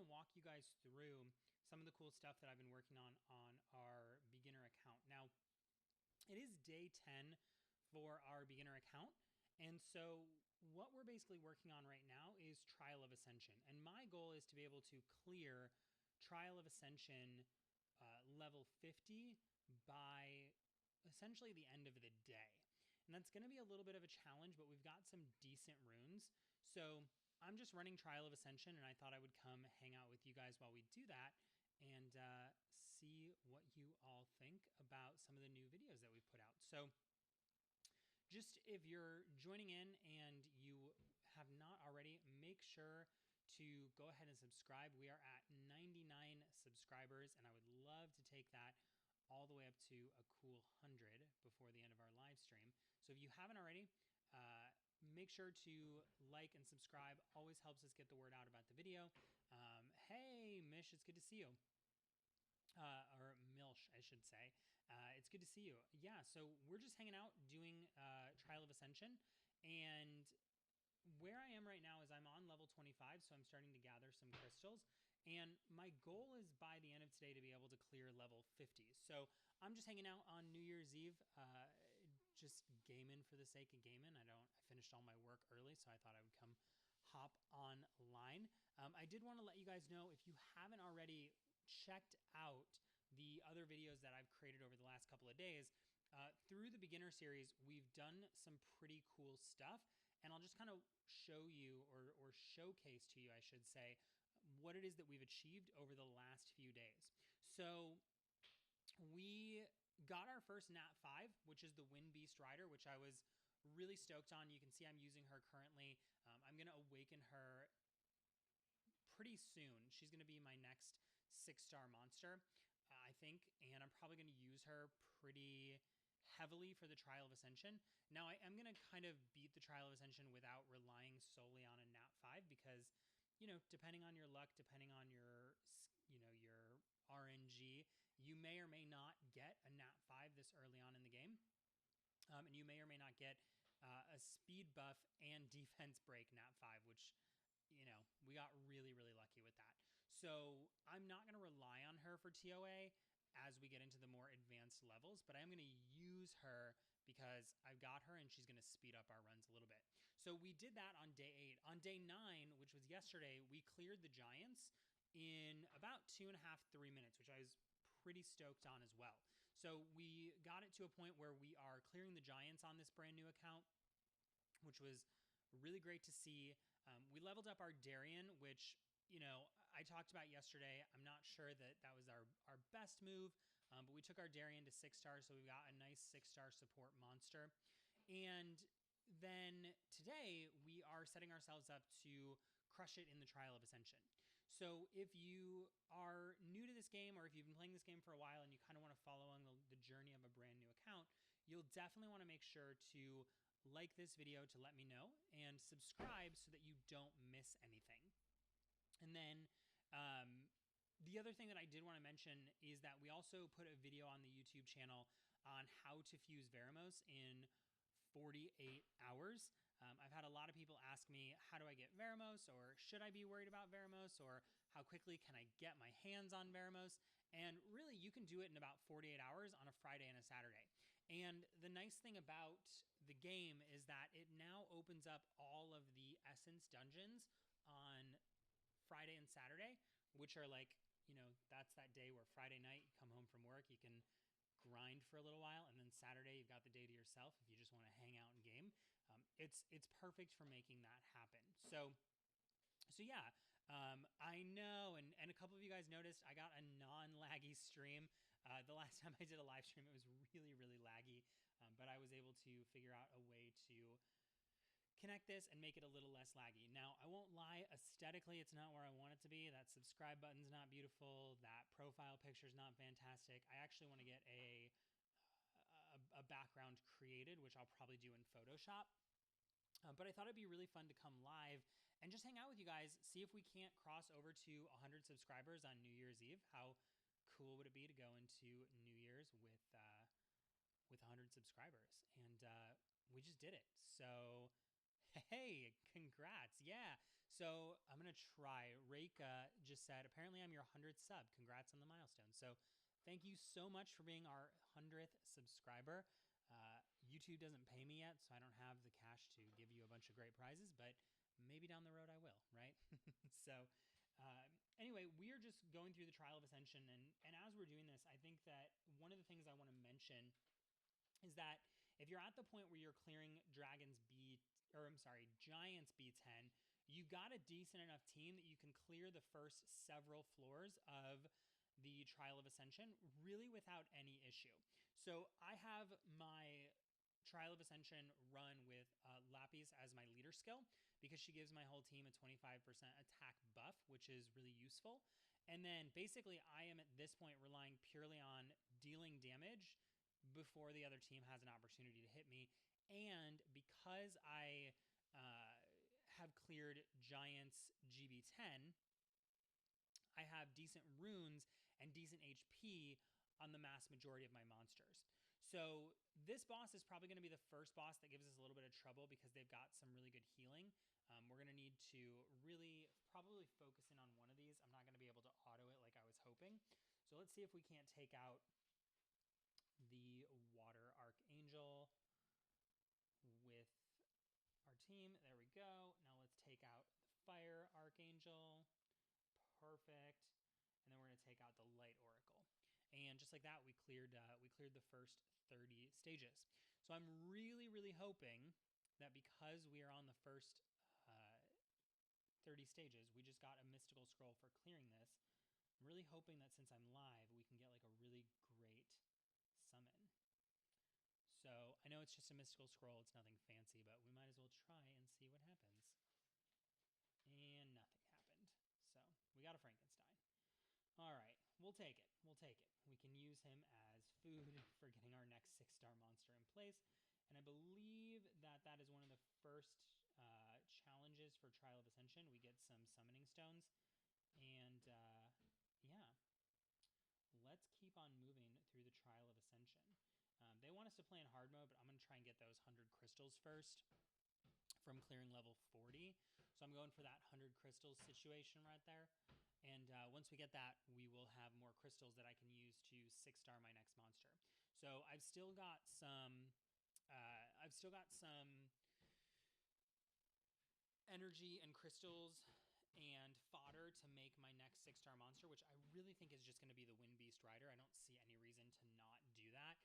to walk you guys through some of the cool stuff that I've been working on our beginner account. Now, it is day 10 for our beginner account. And so what we're basically working on right now is Trial of Ascension. And my goal is to be able to clear Trial of Ascension level 50 by essentially the end of the day. And that's going to be a little bit of a challenge, but we've got some decent runes. So I'm just running Trial of Ascension, and I thought I would come hang out with you guys while we do that and see what you all think about some of the new videos that we've put out. So just if you're joining in and you have not already, make sure to go ahead and subscribe. We are at 99 subscribers, and I would love to take that all the way up to a cool 100 before the end of our live stream. So if you haven't already, make sure to like and subscribe. Always helps us get the word out about the video. Hey, Mish, it's good to see you. Or Milsh, I should say. It's good to see you. Yeah, so we're just hanging out doing Trial of Ascension. And where I am right now is I'm on level 25, so I'm starting to gather some crystals. And my goal is by the end of today to be able to clear level 50. So I'm just hanging out on New Year's Eve, just gaming for the sake of gaming. I finished all my work early, so I thought I would come hop online. I did want to let you guys know, if you haven't already checked out the other videos that I've created over the last couple of days, through the beginner series, we've done some pretty cool stuff. And I'll just kind of show you, or showcase to you, I should say, what it is that we've achieved over the last few days. So we got our first Nat 5, which is the Wind Beast Rider, which I was really stoked on. You can see I'm using her currently. I'm going to awaken her pretty soon. She's going to be my next 6-star monster, I think, and I'm probably going to use her pretty heavily for the Trial of Ascension. Now, I am going to kind of beat the Trial of Ascension without relying solely on a Nat 5 because, you know, depending on your luck, depending on your, your RNG, you may or may not get a Nat 5 this early on in the game. And you may or may not get a speed buff and defense break Nat 5, which, you know, we got really, really lucky with that. So I'm not going to rely on her for TOA as we get into the more advanced levels, but I'm going to use her because I've got her and she's going to speed up our runs a little bit. So we did that on day 8. On day 9, which was yesterday, we cleared the giants in about 2.5, 3 minutes, which I was pretty stoked on as well. So we got it to a point where we are clearing the giants on this brand new account, which was really great to see. We leveled up our Darien, which, you know, I talked about yesterday. I'm not sure that that was our best move, but we took our Darien to 6 stars, so we've got a nice 6-star support monster. And then today, we are setting ourselves up to crush it in the Trial of Ascension. So if you are new to this game, or if you've been playing this game for a while and you kind of want to follow along the journey of a brand new account, you'll definitely want to make sure to like this video to let me know, and subscribe so that you don't miss anything. And then the other thing that I did want to mention is that we also put a video on the YouTube channel on how to fuse Veramos in 48 hours. I've had a lot of people ask me, how do I get Veramos, or should I be worried about Veramos, or how quickly can I get my hands on Veramos? And really, you can do it in about 48 hours on a Friday and a Saturday. And the nice thing about the game is that it now opens up all of the Essence dungeons on Friday and Saturday, which are like, you know, that's that day where Friday night you come home from work, you can grind for a little while, and then Saturday you've got the day to yourself if you just want to hang out and game. It's perfect for making that happen. So yeah, I know, and a couple of you guys noticed I got a non-laggy stream. The last time I did a live stream, it was really, really laggy, but I was able to figure out a way to connect this and make it a little less laggy. Now, I won't lie, aesthetically, it's not where I want it to be. That subscribe button's not beautiful. That profile picture's not fantastic. I actually want to get a background created, which I'll probably do in Photoshop. But I thought it'd be really fun to come live and just hang out with you guys, see if we can't cross over to 100 subscribers on New Year's Eve. How cool would it be to go into New Year's with 100 subscribers? And we just did it. So hey, congrats. Yeah. So I'm going to try. Reika just said, apparently I'm your 100th sub. Congrats on the milestone. So thank you so much for being our 100th subscriber. YouTube doesn't pay me yet, so I don't have the cash to give you a bunch of great prizes, but maybe down the road I will, right? So anyway, we are just going through the Trial of Ascension, and as we're doing this, I think that one of the things I want to mention is that if you're at the point where you're clearing Giants B10, you got a decent enough team that you can clear the first several floors of the Trial of Ascension really without any issue. So I have my Trial of Ascension run with Lapis as my leader skill because she gives my whole team a 25% attack buff, which is really useful. And then basically I am at this point relying purely on dealing damage before the other team has an opportunity to hit me. And because I have cleared Giants GB10, I have decent runes and decent HP on the mass majority of my monsters. So this boss is probably going to be the first boss that gives us a little bit of trouble because they've got some really good healing. We're going to need to really probably focus in on one of these. I'm not going to be able to auto it like I was hoping. So let's see if we can't take out the Water Archangel with our team. There we go. Now let's take out the Fire Archangel. Perfect. And then we're going to take out the Light Oracle. And just like that, we cleared the first 30 stages. So I'm really, really hoping that because we are on the first 30 stages, we just got a mystical scroll for clearing this. I'm really hoping that since I'm live, we can get like a really great summon. So I know it's just a mystical scroll. It's nothing fancy, but we might as well try and see what happens. And nothing happened. So we got a Frankenstein. All right, we'll take it. We'll take it. We can use him as food for getting our next 6-star monster in place. And I believe that that is one of the first challenges for Trial of Ascension. We get some summoning stones. And yeah, let's keep on moving through the Trial of Ascension. They want us to play in hard mode, but I'm going to try and get those 100 crystals first from clearing level 40. So I'm going for that 100 crystals situation right there. And once we get that, we will have more crystals that I can use to 6-star my next monster. So I've still got some energy and crystals and fodder to make my next 6-star monster, which I really think is just going to be the Wind Beast Rider. I don't see any reason to not do that.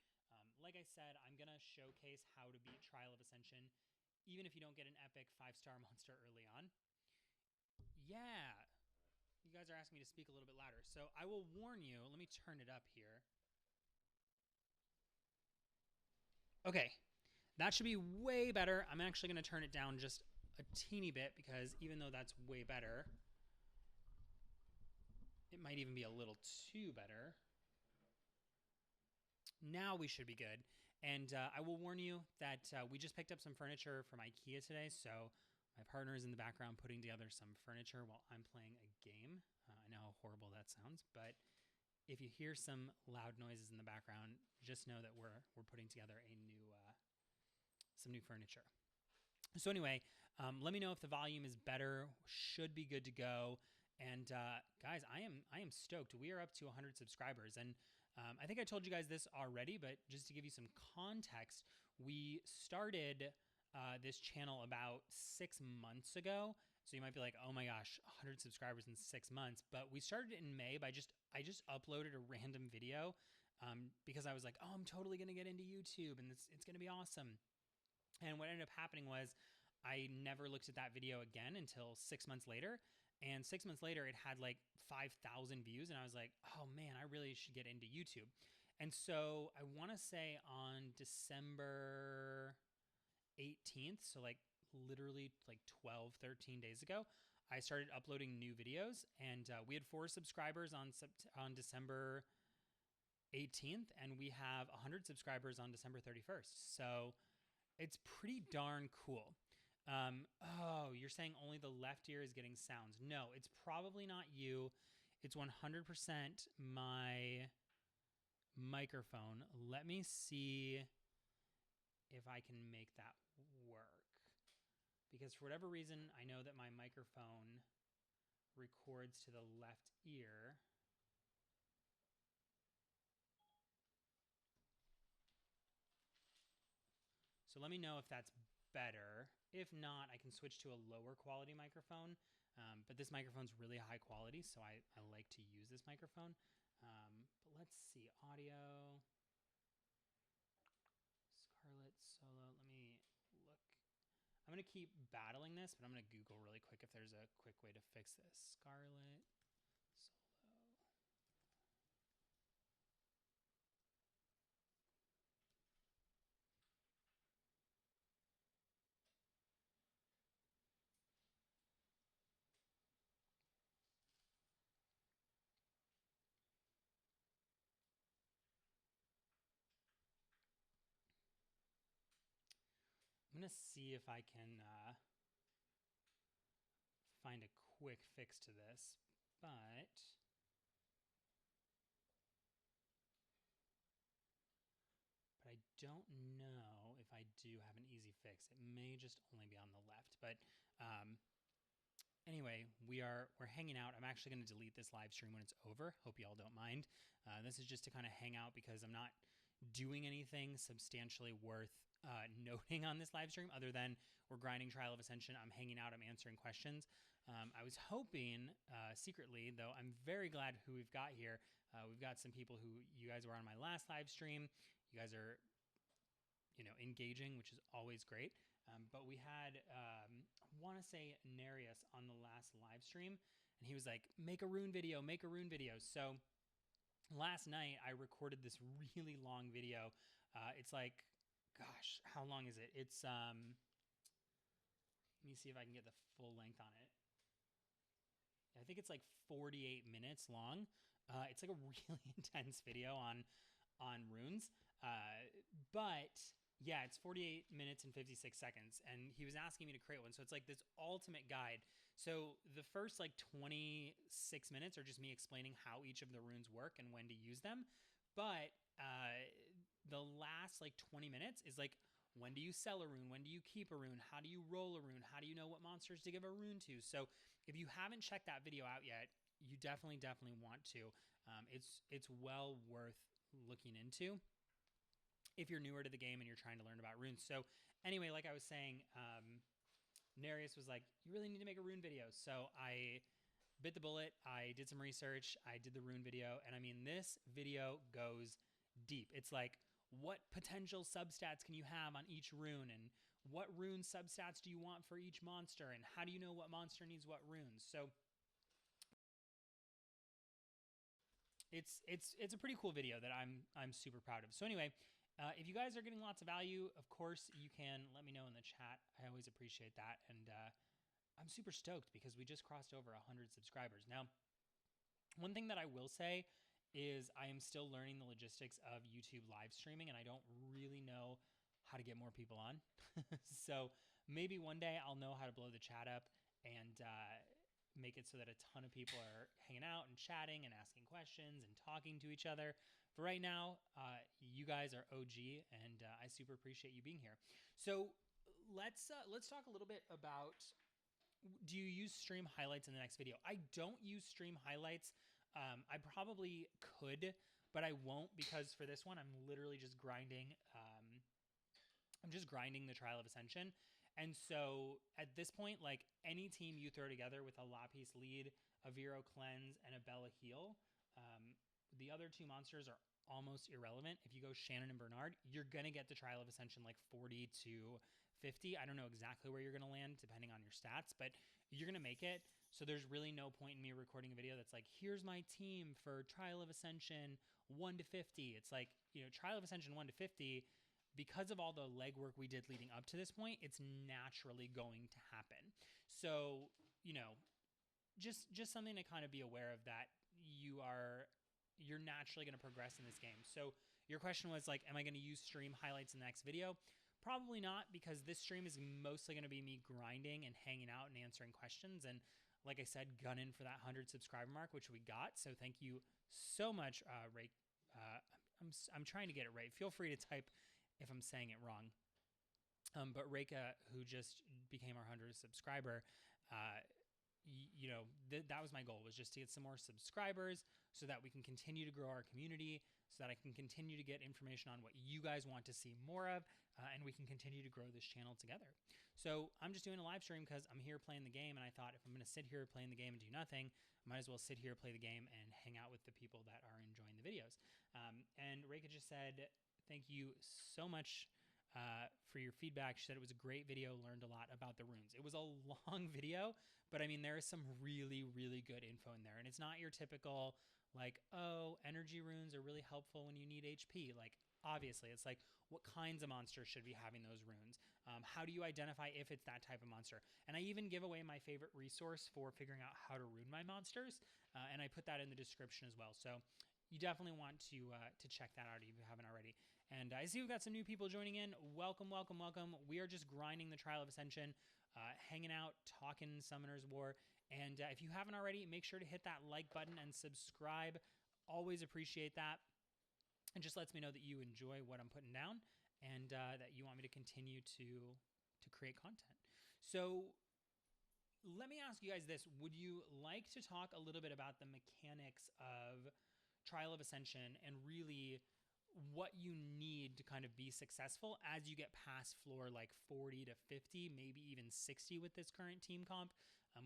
Like I said, I'm going to showcase how to beat Trial of Ascension, even if you don't get an epic 5-star monster early on. Yeah. You guys are asking me to speak a little bit louder. So I will warn you. Let me turn it up here. Okay. That should be way better. I'm actually going to turn it down just a teeny bit because even though that's way better, it might even be a little too better. Now we should be good. And I will warn you that we just picked up some furniture from IKEA today. So my partner is in the background putting together some furniture while I'm playing a game. I know how horrible that sounds, but if you hear some loud noises in the background, just know that we're putting together some new furniture. So anyway, let me know if the volume is better. Should be good to go. And guys, I am stoked. We are up to 100 subscribers, and I think I told you guys this already, but just to give you some context, we started this channel about 6 months ago. So you might be like, oh my gosh, 100 subscribers in 6 months. But we started it in May by I just uploaded a random video because I was like, oh, I'm totally going to get into YouTube and it's going to be awesome. And what ended up happening was I never looked at that video again until 6 months later. And 6 months later, it had like 5,000 views. And I was like, oh man, I really should get into YouTube. And so I want to say on December 18th, so like literally like 12, 13 days ago, I started uploading new videos. And we had 4 subscribers on December 18th. And we have 100 subscribers on December 31st. So it's pretty darn cool. Oh, you're saying only the left ear is getting sounds. No, it's probably not you. It's 100% my microphone. Let me see if I can make that work. because for whatever reason, I know that my microphone records to the left ear. So let me know if that's better. If not, I can switch to a lower quality microphone. But this microphone's really high quality, so I like to use this microphone. But let's see, audio. Scarlett Solo, let me look. I'm going to keep battling this, but I'm going to Google really quick if there's a quick way to fix this. Scarlett Solo. I'm going to see if I can find a quick fix to this, but I don't know if I do have an easy fix. It may just only be on the left, but anyway, we're hanging out. I'm actually going to delete this live stream when it's over. Hope you all don't mind. This is just to kind of hang out because I'm not doing anything substantially worth noting on this live stream other than we're grinding Trial of Ascension. I'm hanging out. I'm answering questions. I was hoping secretly, though, I'm very glad who we've got here. We've got some people who you guys were on my last live stream. You guys are, engaging, which is always great. But we had, I want to say Nereus on the last live stream, and he was like, make a Rune video, make a Rune video. So last night I recorded this really long video. It's like, gosh, how long is it? It's, let me see if I can get the full length on it. I think it's like 48 minutes long. It's like a really intense video on runes. But yeah, it's 48 minutes and 56 seconds. And he was asking me to create one. So it's like this ultimate guide. So the first like 26 minutes are just me explaining how each of the runes work and when to use them. But the last like 20 minutes is like, when do you sell a rune? When do you keep a rune? How do you roll a rune? How do you know what monsters to give a rune to? So if you haven't checked that video out yet, you definitely want to. It's well worth looking into if you're newer to the game and you're trying to learn about runes. So anyway, like I was saying, Nereus was like, you really need to make a rune video. So I bit the bullet. I did some research. I did the rune video. And I mean, this video goes deep. It's like, what potential substats can you have on each rune? And what rune substats do you want for each monster? And how do you know what monster needs what runes? So it's a pretty cool video that I'm super proud of. So anyway, if you guys are getting lots of value, of course, you can let me know in the chat. I always appreciate that. And I'm super stoked because we just crossed over 100 subscribers. Now, one thing that I will say is I am still learning the logistics of YouTube live streaming, and I don't really know how to get more people on. So maybe one day I'll know how to blow the chat up and make it so that a ton of people are hanging out and chatting and asking questions and talking to each other. For right now, you guys are OG, and I super appreciate you being here. So let's talk a little bit about, do you use stream highlights in the next video? I don't use stream highlights. I probably could, but I won't, because for this one, I'm literally just grinding. I'm just grinding the Trial of Ascension. And so at this point, like any team you throw together with a Lapis lead, a Vero cleanse, and a Bella heal, the other two monsters are almost irrelevant. If you go Shannon and Bernard, you're going to get the Trial of Ascension like 40 to 50. I don't know exactly where you're going to land depending on your stats, but you're going to make it. So there's really no point in me recording a video that's like, here's my team for Trial of Ascension 1 to 50. It's like, Trial of Ascension 1 to 50, because of all the legwork we did leading up to this point, it's naturally going to happen. So, just something to kind of be aware of, that you're naturally going to progress in this game. So your question was like, am I going to use stream highlights in the next video? Probably not, because this stream is mostly going to be me grinding and hanging out and answering questions. And like I said, gunning for that 100 subscriber mark, which we got. So thank you so much, Ray. I'm trying to get it right. Feel free to type if I'm saying it wrong. But Reika, who just became our 100th subscriber, you know, that was my goal, was just to get some more subscribers so that we can continue to grow our community, so that I can continue to get information on what you guys want to see more of, and we can continue to grow this channel together. So I'm just doing a live stream because I'm here playing the game, and I thought if I'm going to sit here playing the game and do nothing, I might as well sit here, play the game, and hang out with the people that are enjoying the videos. And Reika just said, thank you so much for your feedback. She said it was a great video, learned a lot about the runes. It was a long video, but I mean, there is some really, really good info in there. And it's not your typical, like, oh, energy runes are really helpful when you need HP. Like, obviously, it's like, what kinds of monsters should be having those runes? How do you identify if it's that type of monster? And I even give away my favorite resource for figuring out how to rune my monsters. And I put that in the description as well. So you definitely want to check that out if you haven't already. And I see we've got some new people joining in. Welcome, welcome, welcome. We are just grinding the Trial of Ascension, hanging out, talking Summoner's War. And if you haven't already, make sure to hit that like button and subscribe. Always appreciate that. It just lets me know that you enjoy what I'm putting down and that you want me to continue to create content. So let me ask you guys this. Would you like to talk a little bit about the mechanics of Trial of Ascension and really what you need to kind of be successful as you get past floor like 40 to 50, maybe even 60 with this current team comp?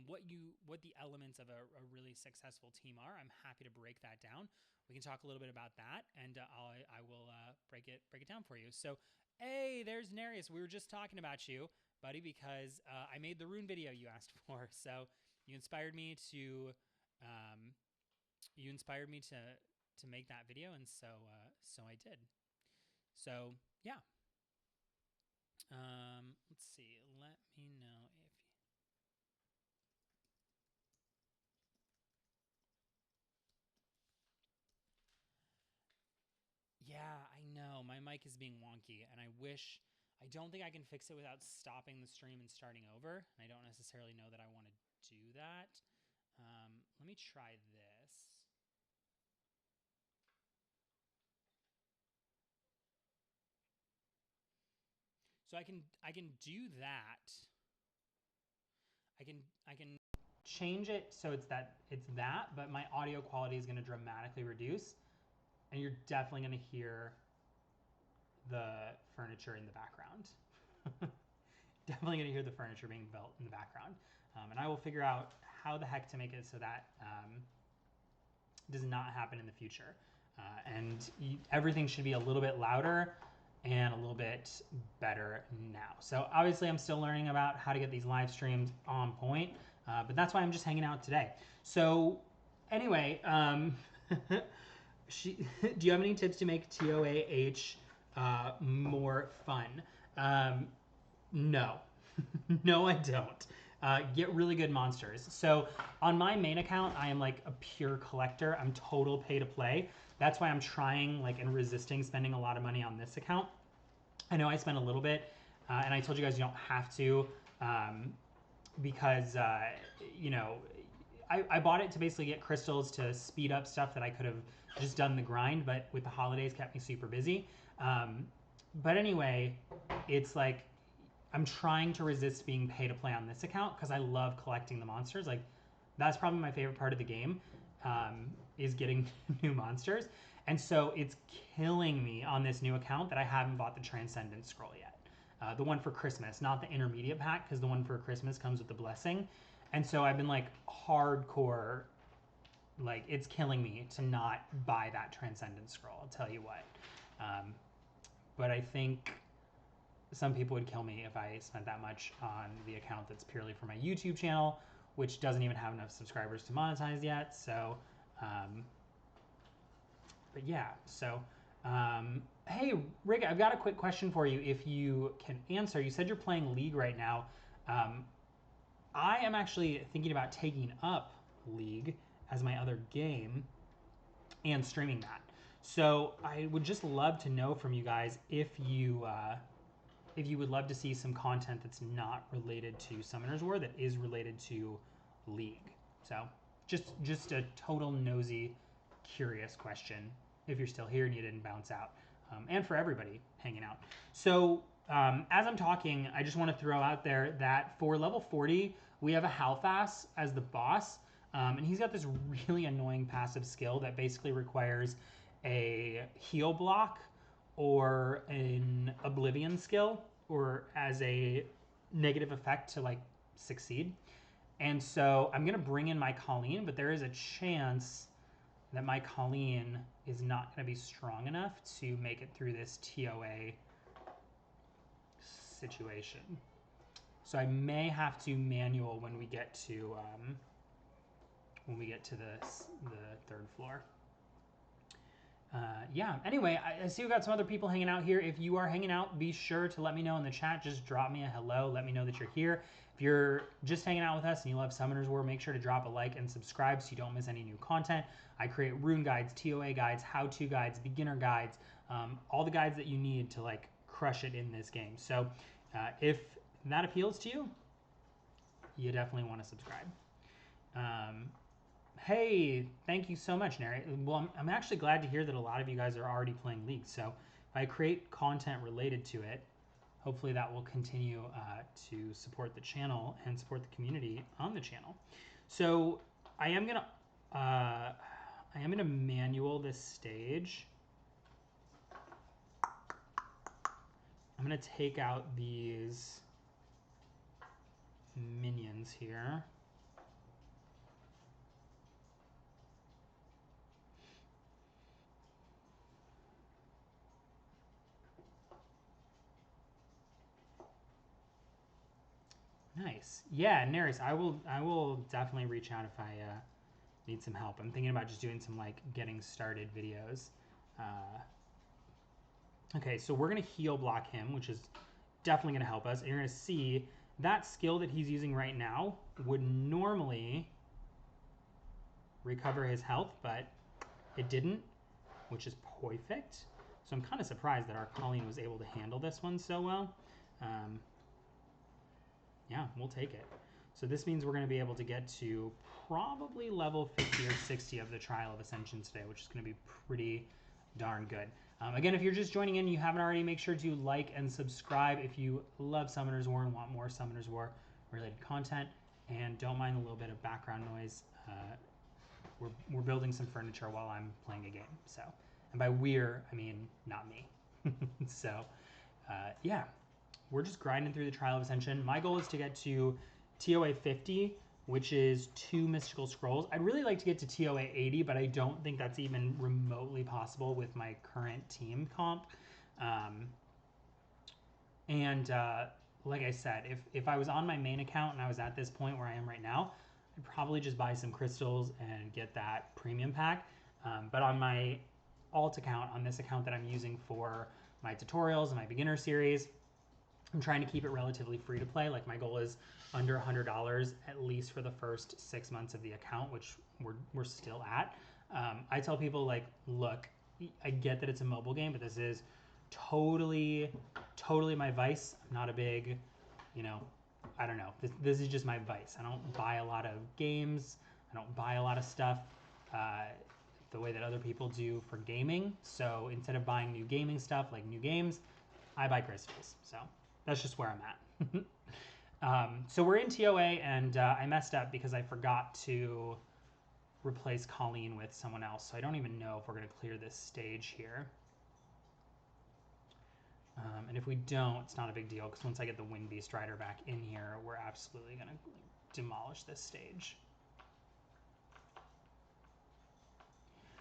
What the elements of a really successful team are. I'm happy to break that down. We can talk a little bit about that, and I will break it down for you. So, hey, there's Nereus. We were just talking about you, buddy, because I made the rune video you asked for. So you inspired me to make that video, and so I did. So yeah. Let's see. Let me know if. Yeah, I know. My mic is being wonky, and I don't think I can fix it without stopping the stream and starting over. I don't necessarily know that I want to do that. Let me try this. So I can do that. I can change it so it's that, but my audio quality is going to dramatically reduce, and you're definitely going to hear the furniture in the background. Definitely going to hear the furniture being built in the background. And I will figure out how the heck to make it so that does not happen in the future. Everything should be a little bit louder and a little bit better now. So obviously I'm still learning about how to get these live streams on point, but that's why I'm just hanging out today. So anyway, do you have any tips to make TOA I more fun? No, no, I don't. Get really good monsters. So on my main account, I am like a pure collector. I'm total pay to play. That's why I'm trying and resisting spending a lot of money on this account. I know I spent a little bit, and I told you guys you don't have to, because you know, I bought it to basically get crystals to speed up stuff that I could have just done the grind, but with the holidays kept me super busy. But anyway, it's like I'm trying to resist being pay to play on this account because I love collecting the monsters. Like, that's probably my favorite part of the game, is getting new monsters. And so it's killing me on this new account that I haven't bought the Transcendent Scroll yet. The one for Christmas, not the intermediate pack, because the one for Christmas comes with the blessing. And so I've been like hardcore, like it's killing me to not buy that Transcendent Scroll, I'll tell you what. But I think some people would kill me if I spent that much on the account that's purely for my YouTube channel, which doesn't even have enough subscribers to monetize yet. So, but yeah, so, hey, Rick, I've got a quick question for you if you can answer. You said you're playing League right now. I am actually thinking about taking up League as my other game and streaming that. So I would just love to know from you guys if you would love to see some content that's not related to Summoner's War, that is related to League. So just a total nosy, curious question if you're still here and you didn't bounce out. And for everybody hanging out. So as I'm talking, I just want to throw out there that for level 40, we have a Halfas as the boss, and he's got this really annoying passive skill that basically requires a heal block or an oblivion skill or as a negative effect to like succeed. And so I'm going to bring in my Colleen, but there is a chance that my Colleen is not going to be strong enough to make it through this TOA situation. So I may have to manual when we get to the third floor. Yeah, anyway, I see we've got some other people hanging out here. If you are hanging out, be sure to let me know in the chat. Just drop me a hello. Let me know that you're here. If you're just hanging out with us and you love Summoners War, make sure to drop a like and subscribe so you don't miss any new content. I create rune guides, TOA guides, how-to guides, beginner guides, all the guides that you need to like crush it in this game. So if that appeals to you, you definitely want to subscribe. Hey, thank you so much, Nary. Well, I'm actually glad to hear that a lot of you guys are already playing League. So if I create content related to it, hopefully that will continue to support the channel and support the community on the channel. So I am gonna manual this stage. I'm gonna take out these minions here. Nice. Yeah, Neris, I will definitely reach out if I need some help. I'm thinking about just doing some like getting started videos. Okay, so we're gonna heal block him, which is definitely gonna help us. And you're gonna see that skill that he's using right now would normally recover his health, but it didn't, which is perfect. So I'm kind of surprised that our Colleen was able to handle this one so well. Yeah, we'll take it. So this means we're going to be able to get to probably level 50 or 60 of the Trial of Ascension today, which is going to be pretty darn good. Again, if you're just joining in and you haven't already, make sure to like and subscribe if you love Summoners War and want more Summoners War related content. And don't mind a little bit of background noise. We're building some furniture while I'm playing a game. So, and by we're, I mean not me. So, yeah. We're just grinding through the Trial of Ascension. My goal is to get to TOA 50, which is 2 mystical scrolls. I'd really like to get to TOA 80, but I don't think that's even remotely possible with my current team comp. Like I said, if I was on my main account and I was at this point where I am right now, I'd probably just buy some crystals and get that premium pack. But on my alt account, on this account that I'm using for my tutorials and my beginner series, I'm trying to keep it relatively free to play. Like my goal is under $100 at least for the first 6 months of the account, which we're still at. I tell people like, look, I get that it's a mobile game, but this is totally my vice. I'm not a big, I don't know. This is just my vice. I don't buy a lot of games. I don't buy a lot of stuff the way that other people do for gaming. So instead of buying new gaming stuff like new games, I buy crystals. So that's just where I'm at. So we're in TOA, and I messed up because I forgot to replace Colleen with someone else. So I don't even know if we're going to clear this stage here. And if we don't, it's not a big deal, because once I get the Wind Beast Rider back in here, we're absolutely going to demolish this stage.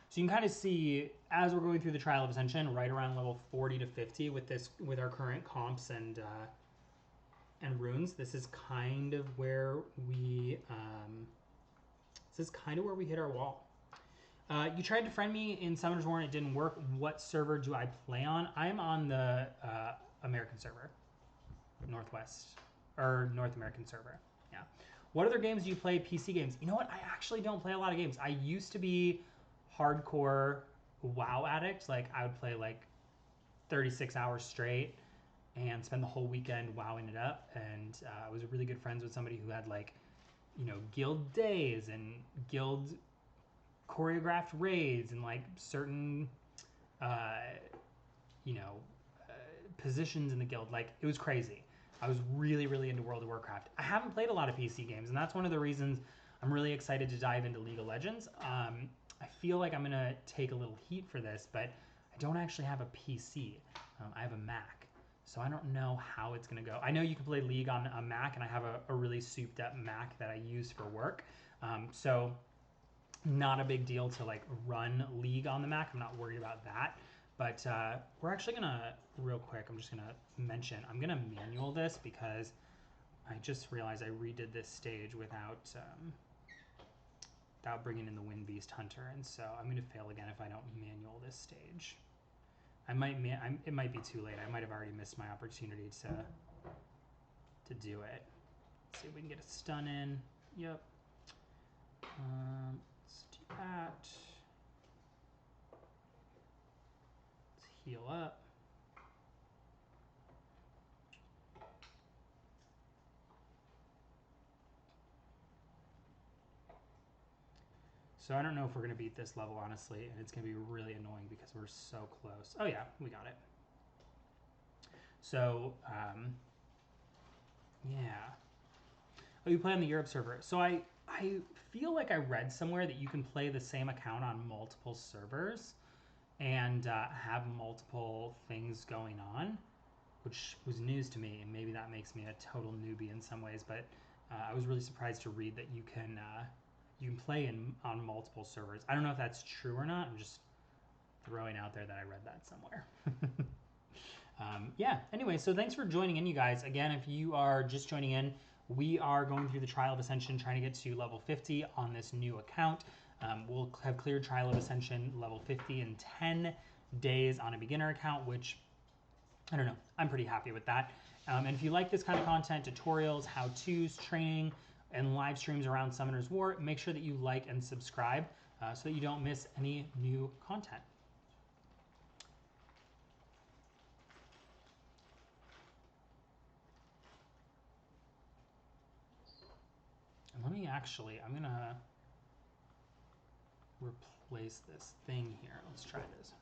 So you can kind of see, as we're going through the Trial of Ascension, right around level 40 to 50 with our current comps and runes, this is kind of where we hit our wall. You tried to friend me in Summoners War and it didn't work. What server do I play on? I'm on the American server, North American server. Yeah. What other games do you play? PC games? You know what? I actually don't play a lot of games. I used to be hardcore WoW addict. Like I would play like 36 hours straight and spend the whole weekend wowing it up. And I was really good friends with somebody who had like, guild days and guild choreographed raids and like certain positions in the guild. Like, it was crazy. I was really, really into World of Warcraft. I haven't played a lot of PC games, and that's one of the reasons I'm really excited to dive into League of Legends. I feel like I'm going to take a little heat for this, but I don't actually have a PC. I have a Mac, so I don't know how it's going to go. I know you can play League on a Mac, and I have a really souped up Mac that I use for work. So not a big deal to like run League on the Mac. I'm not worried about that. But we're actually going to, real quick, I'm just going to mention, I'm going to manual this because I just realized I redid this stage without bringing in the Wind Beast Hunter. And so I'm going to fail again if I don't manual this stage. It might be too late. I might have already missed my opportunity to do it. Let's see if we can get a stun in. Yep. Let's do that. Heal up. So I don't know if we're going to beat this level, honestly, and it's going to be really annoying because we're so close. Oh yeah, we got it. So, yeah. Oh, you play on the Europe server. So I feel like I read somewhere that you can play the same account on multiple servers and have multiple things going on, which was news to me, and maybe that makes me a total newbie in some ways, but I was really surprised to read that you can play on multiple servers. I don't know if that's true or not. I'm just throwing out there that I read that somewhere. Yeah, anyway, so thanks for joining in, you guys. Again, if you are just joining in, we are going through the Trial of Ascension, trying to get to level 50 on this new account. We'll have cleared Trial of Ascension level 50 in 10 days on a beginner account, which, I don't know, I'm pretty happy with that. And if you like this kind of content, tutorials, how-tos, training, and live streams around Summoner's War, make sure that you like and subscribe so that you don't miss any new content. And let me actually, I'm gonna replace this thing here. Let's try this.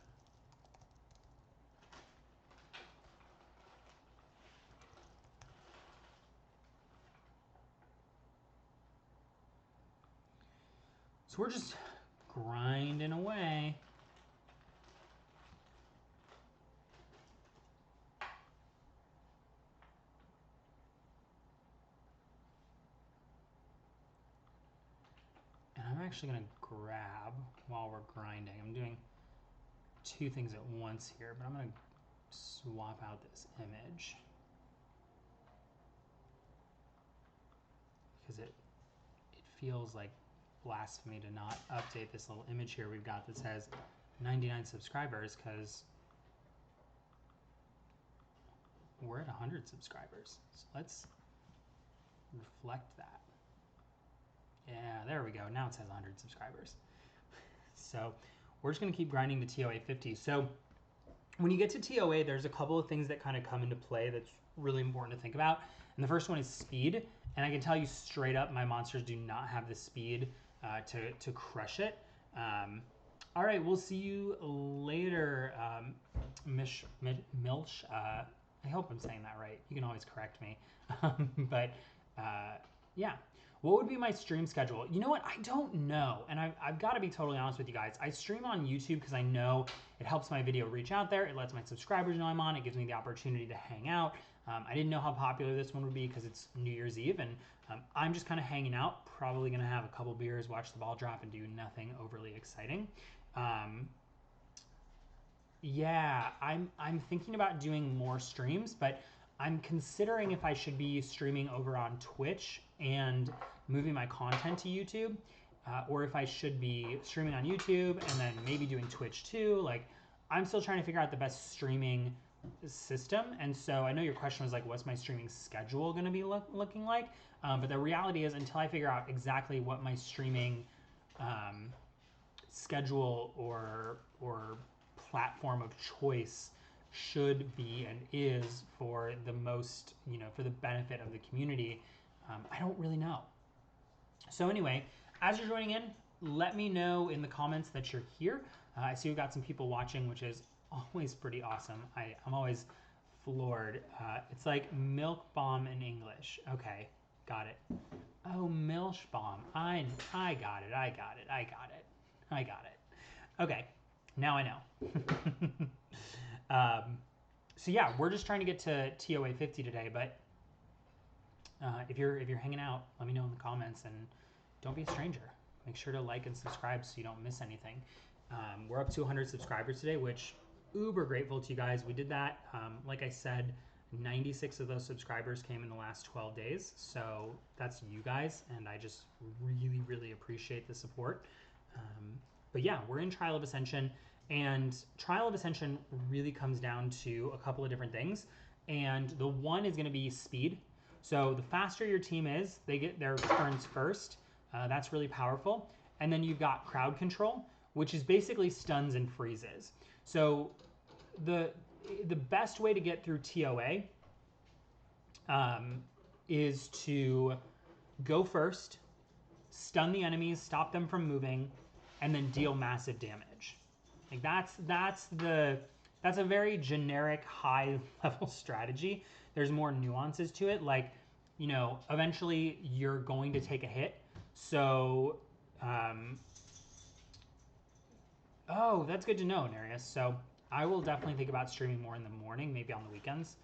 So we're just grinding away. And I'm actually gonna grab while we're grinding. I'm doing two things at once here, but I'm gonna swap out this image because it feels like blasphemy to not update this little image here we've got that says 99 subscribers, because we're at 100 subscribers. So let's reflect that. Yeah, there we go. Now it says 100 subscribers. So we're just going to keep grinding to TOA 50. So when you get to TOA, there's a couple of things that kind of come into play that's really important to think about. And the first one is speed. And I can tell you straight up, my monsters do not have the speed to crush it. All right, we'll see you later, Milch. I hope I'm saying that right. You can always correct me. But yeah. What would be my stream schedule? You know what? I don't know. And I've got to be totally honest with you guys. I stream on YouTube because I know it helps my video reach out there. It lets my subscribers know I'm on. It gives me the opportunity to hang out. I didn't know how popular this one would be because it's New Year's Eve, and I'm just kind of hanging out, probably going to have a couple beers, watch the ball drop, and do nothing overly exciting. Yeah, I'm thinking about doing more streams, but I'm considering if I should be streaming over on Twitch and moving my content to YouTube, or if I should be streaming on YouTube and then maybe doing Twitch too. Like, I'm still trying to figure out the best streaming system. And so I know your question was like, what's my streaming schedule going to be looking like? But the reality is, until I figure out exactly what my streaming schedule or platform of choice should be and is for the most, for the benefit of the community, I don't really know. So anyway, as you're joining in, let me know in the comments that you're here. I see we've got some people watching, which is always pretty awesome. I'm always floored. It's like milk bomb in English. Okay, got it. Oh, Milsh bomb. I got it. I got it. I got it. I got it. Okay, now I know. So yeah, we're just trying to get to TOA 50 today, but if you're hanging out, let me know in the comments, and don't be a stranger. Make sure to like and subscribe so you don't miss anything. We're up to 100 subscribers today, which uber grateful to you guys. We did that. Like I said, 96 of those subscribers came in the last 12 days. So that's you guys, and I just really, really appreciate the support. But yeah, we're in Trial of Ascension, and Trial of Ascension really comes down to a couple of different things. And the one is going to be speed. So the faster your team is, they get their turns first. That's really powerful. And then you've got crowd control, which is basically stuns and freezes. So the best way to get through TOA is to go first, stun the enemies, stop them from moving, and then deal massive damage. Like that's a very generic high level strategy. There's more nuances to it. Like, you know, eventually you're going to take a hit. So, oh, that's good to know, Nereus. So I will definitely think about streaming more in the morning, maybe on the weekends,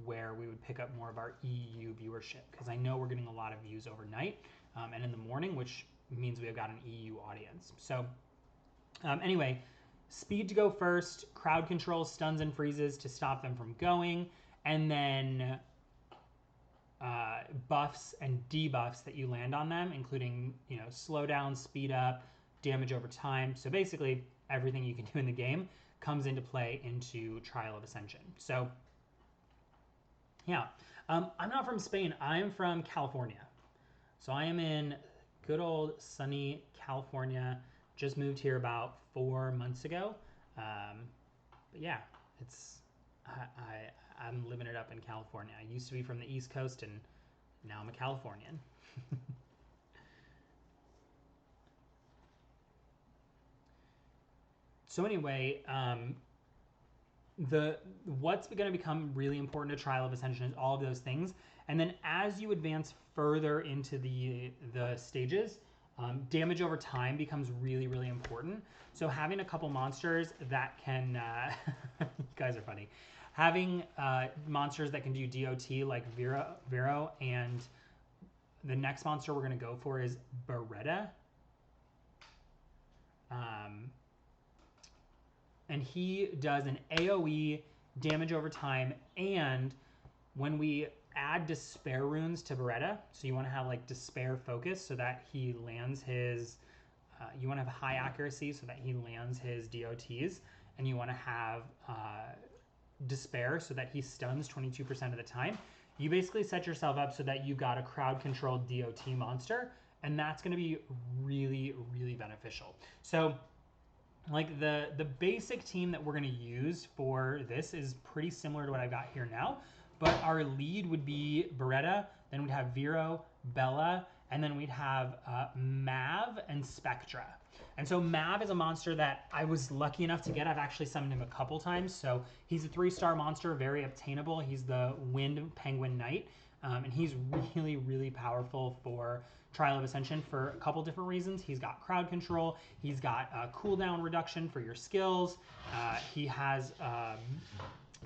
where we would pick up more of our EU viewership, because I know we're getting a lot of views overnight and in the morning, which means we have got an EU audience. So anyway, speed to go first, crowd control, stuns and freezes to stop them from going, and then buffs and debuffs that you land on them, including, you know, slowdown, speed up, damage over time. So basically everything you can do in the game comes into play into Trial of Ascension. So yeah, I'm not from Spain. I am from California. So I am in good old sunny California. Just moved here about 4 months ago. But yeah, I'm living it up in California. I used to be from the East Coast, and now I'm a Californian. So anyway, what's going to become really important to Trial of Ascension is all of those things. And then as you advance further into the stages, damage over time becomes really, really important. So having a couple monsters that can, you guys are funny, having monsters that can do DOT like Vero, and the next monster we're going to go for is Beretta. And he does an AoE damage over time, and when we add despair runes to Beretta, so you want to have like despair focus so that he lands his, you want to have high accuracy so that he lands his DOTs, and you want to have despair so that he stuns 22% of the time. You basically set yourself up so that you got a crowd controlled DOT monster, and that's going to be really, really beneficial. So like the basic team that we're going to use for this is pretty similar to what I've got here now, but our lead would be Beretta, then we'd have Vero, Bella, and then we'd have Mav and Spectra. And so Mav is a monster that I was lucky enough to get. I've actually summoned him a couple times. So he's a 3-star monster, very obtainable. He's the Wind Penguin Knight, and he's really, really powerful for Trial of Ascension for a couple different reasons. He's got crowd control. He's got cooldown reduction for your skills. He has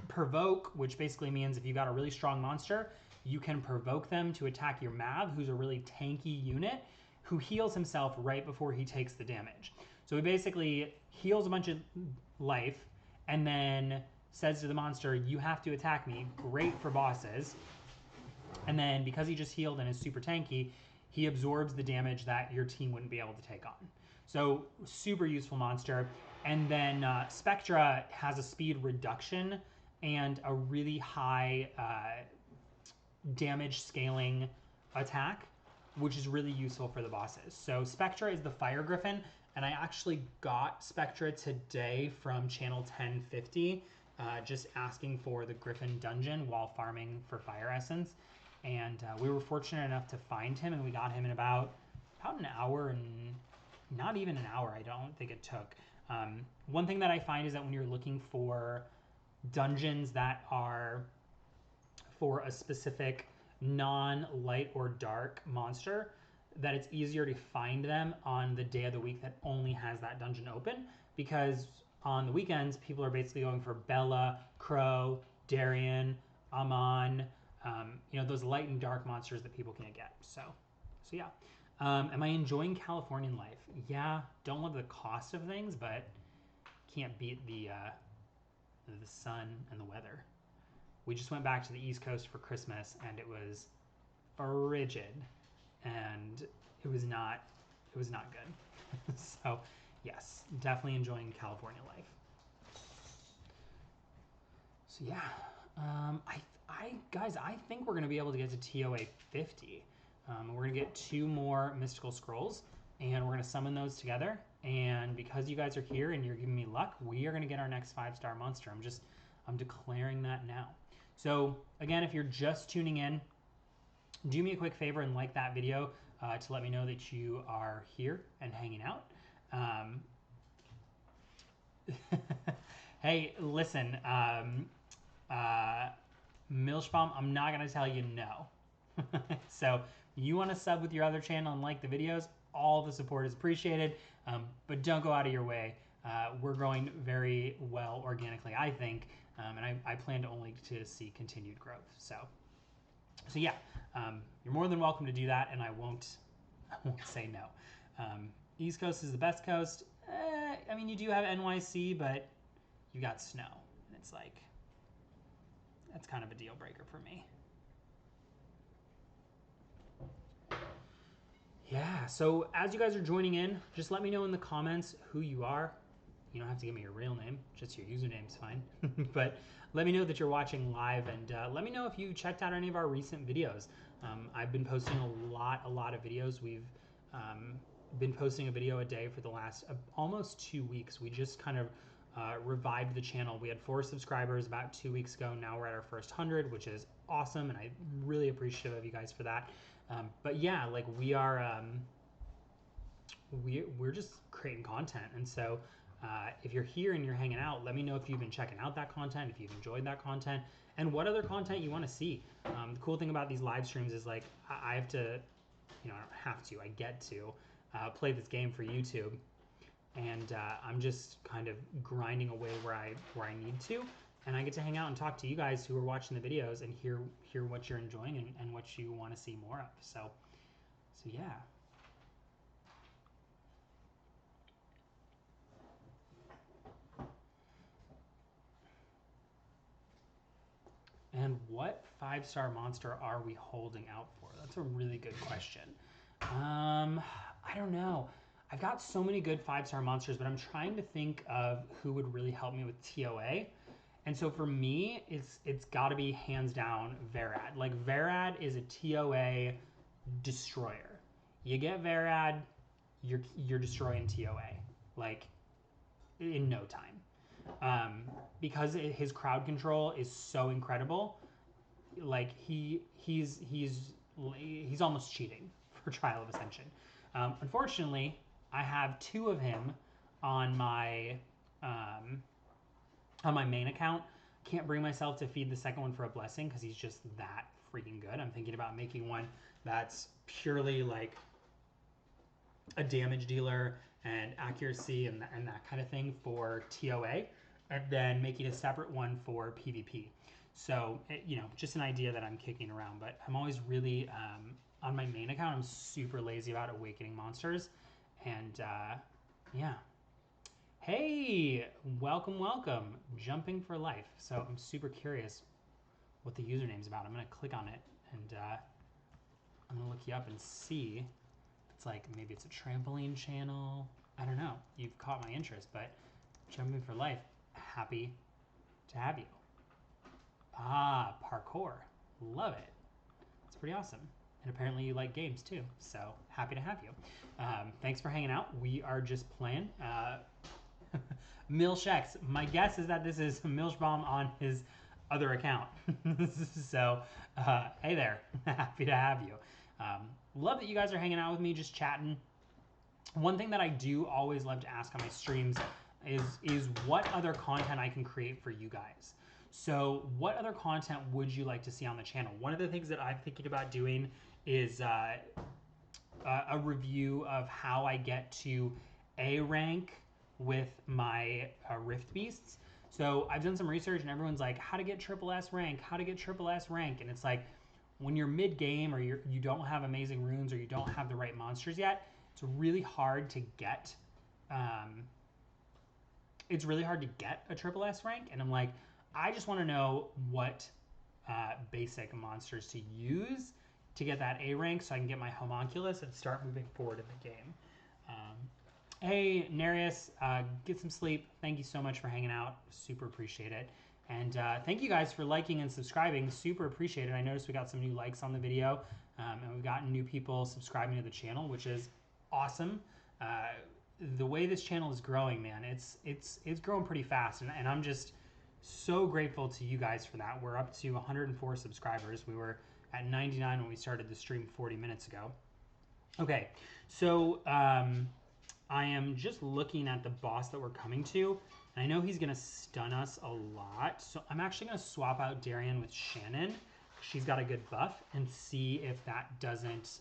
provoke, which basically means if you got a really strong monster, you can provoke them to attack your Mav, who's a really tanky unit, who heals himself right before he takes the damage. So he basically heals a bunch of life and then says to the monster, you have to attack me. Great for bosses. And then because he just healed and is super tanky, he absorbs the damage that your team wouldn't be able to take on. So super useful monster. And then Spectra has a speed reduction and a really high damage scaling attack, which is really useful for the bosses. So Spectra is the Fire Griffin, and I actually got Spectra today from channel 1050, just asking for the Griffin dungeon while farming for Fire Essence. And we were fortunate enough to find him, and we got him in about an hour, and not even an hour, I don't think it took. One thing that I find is that when you're looking for dungeons that are for a specific non-light or dark monster, that it's easier to find them on the day of the week that only has that dungeon open, because on the weekends people are basically going for Bella, Crow, Darien, Amon, you know, those light and dark monsters that people can't get. So yeah. Am I enjoying Californian life? Yeah, don't love the cost of things, but can't beat the sun and the weather. We just went back to the East Coast for Christmas, and it was frigid, and it was not good. So yes, definitely enjoying California life. So yeah, guys, I think we're gonna be able to get to TOA 50. We're gonna get 2 more mystical scrolls, and we're gonna summon those together. And because you guys are here and you're giving me luck, we are gonna get our next 5-star monster. I'm declaring that now. So again, if you're just tuning in, do me a quick favor and like that video to let me know that you are here and hanging out. Hey, listen, Milchbaum, I'm not going to tell you no. So you want to sub with your other channel and like the videos, all the support is appreciated, but don't go out of your way. We're growing very well organically, I think, and I plan to only to see continued growth. So yeah, you're more than welcome to do that, and I won't say no. East Coast is the best coast. I mean, you do have NYC, but you got snow, and it's like, that's kind of a deal breaker for me. Yeah, so as you guys are joining in, just let me know in the comments who you are. You don't have to give me your real name, just your username's fine. But let me know that you're watching live, and let me know if you checked out any of our recent videos. I've been posting a lot of videos. We've been posting a video a day for the last almost 2 weeks. We just kind of revived the channel. We had 4 subscribers about 2 weeks ago. Now we're at our first 100, which is awesome, and I'm really appreciative of you guys for that. But yeah, like we are, we're just creating content, and so if you're here and you're hanging out, let me know if you've been checking out that content, if you've enjoyed that content, and what other content you want to see. The cool thing about these live streams is, like, I have to, you know, I don't have to, I get to play this game for YouTube, and I'm just kind of grinding away where I need to, and I get to hang out and talk to you guys who are watching the videos and hear what you're enjoying and what you want to see more of. So yeah. And what 5-star monster are we holding out for? That's a really good question. I don't know. I've got so many good 5-star monsters, but I'm trying to think of who would really help me with TOA. And so for me, it's got to be hands down Varad. Like, Varad is a TOA destroyer. You get Varad, you're destroying TOA, like, in no time. Because his crowd control is so incredible, like he's almost cheating for Trial of Ascension. Unfortunately, I have 2 of him on my main account. Can't bring myself to feed the second one for a blessing because he's just that freaking good. I'm thinking about making one that's purely like a damage dealer and accuracy and that kind of thing for TOA, and then making a separate one for PvP. So, you know, just an idea that I'm kicking around, but I'm always really, on my main account, I'm super lazy about awakening monsters, and yeah. Hey, welcome, Jumping for Life. So I'm super curious what the username's about. I'm gonna click on it, and I'm gonna look you up and see. It's like, maybe it's a trampoline channel. I don't know. You've caught my interest, but Jumping for Life, happy to have you. Ah, parkour. Love it. It's pretty awesome. And apparently you like games too, so happy to have you. Thanks for hanging out. We are just playing. Milchex. My guess is that this is Milchbaum on his other account. So, hey there. Happy to have you. Love that you guys are hanging out with me, just chatting. One thing that I do always love to ask on my streams is what other content I can create for you guys. So what other content would you like to see on the channel? One of the things that I'm thinking about doing is a review of how I get to A rank with my Rift Beasts. So I've done some research and everyone's like, how to get triple S rank, how to get triple S rank. And it's like, when you're mid-game or you don't have amazing runes or you don't have the right monsters yet, it's really hard to get a triple S rank. And I'm like, I just want to know what basic monsters to use to get that A rank so I can get my homunculus and start moving forward in the game. Hey, Nereus, get some sleep. Thank you so much for hanging out. Super appreciate it. And thank you guys for liking and subscribing. Super appreciate it. I noticed we got some new likes on the video, and we've gotten new people subscribing to the channel, which is awesome. The way this channel is growing, man, it's growing pretty fast, and I'm just so grateful to you guys for that. We're up to 104 subscribers. We were at 99 when we started the stream 40 minutes ago. Okay, so I am just looking at the boss that we're coming to, and I know he's gonna stun us a lot. So I'm actually gonna swap out Darian with Shannon. She's got a good buff, and see if that doesn't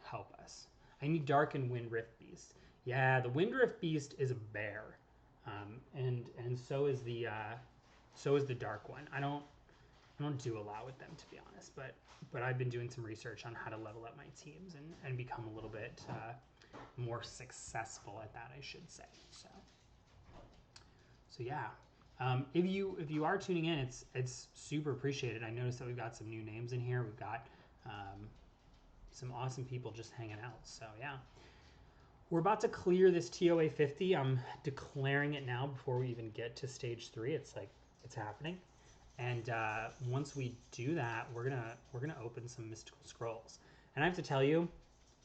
help us. I need Dark and Wind Rift Beast. Yeah, the Wind Rift Beast is a bear, and so is the Dark one. I don't do a lot with them, to be honest, but I've been doing some research on how to level up my teams and become a little bit more successful at that, I should say. So yeah. If you are tuning in, it's super appreciated. I noticed that we've got some new names in here. We've got some awesome people just hanging out. So yeah, we're about to clear this TOA 50. I'm declaring it now before we even get to stage 3. It's like it's happening. And once we do that, we're gonna open some mystical scrolls. And I have to tell you,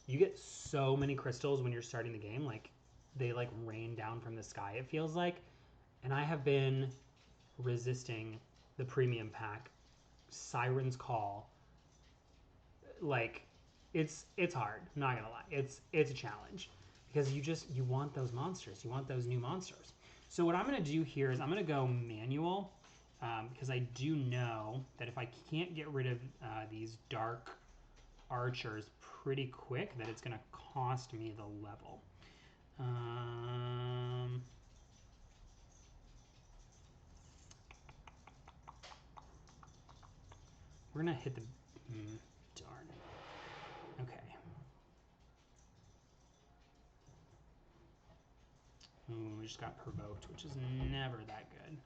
you get so many crystals when you're starting the game. Like they like rain down from the sky, it feels like. And I have been resisting the premium pack, Siren's Call. Like it's hard. I'm not gonna lie. It's a challenge because you want those monsters. You want those new monsters. So what I'm gonna do here is I'm gonna go manual. Because I do know that if I can't get rid of these dark archers pretty quick, that it's going to cost me the level. We're going to hit the... darn. Okay. Ooh, we just got provoked, which is never that good.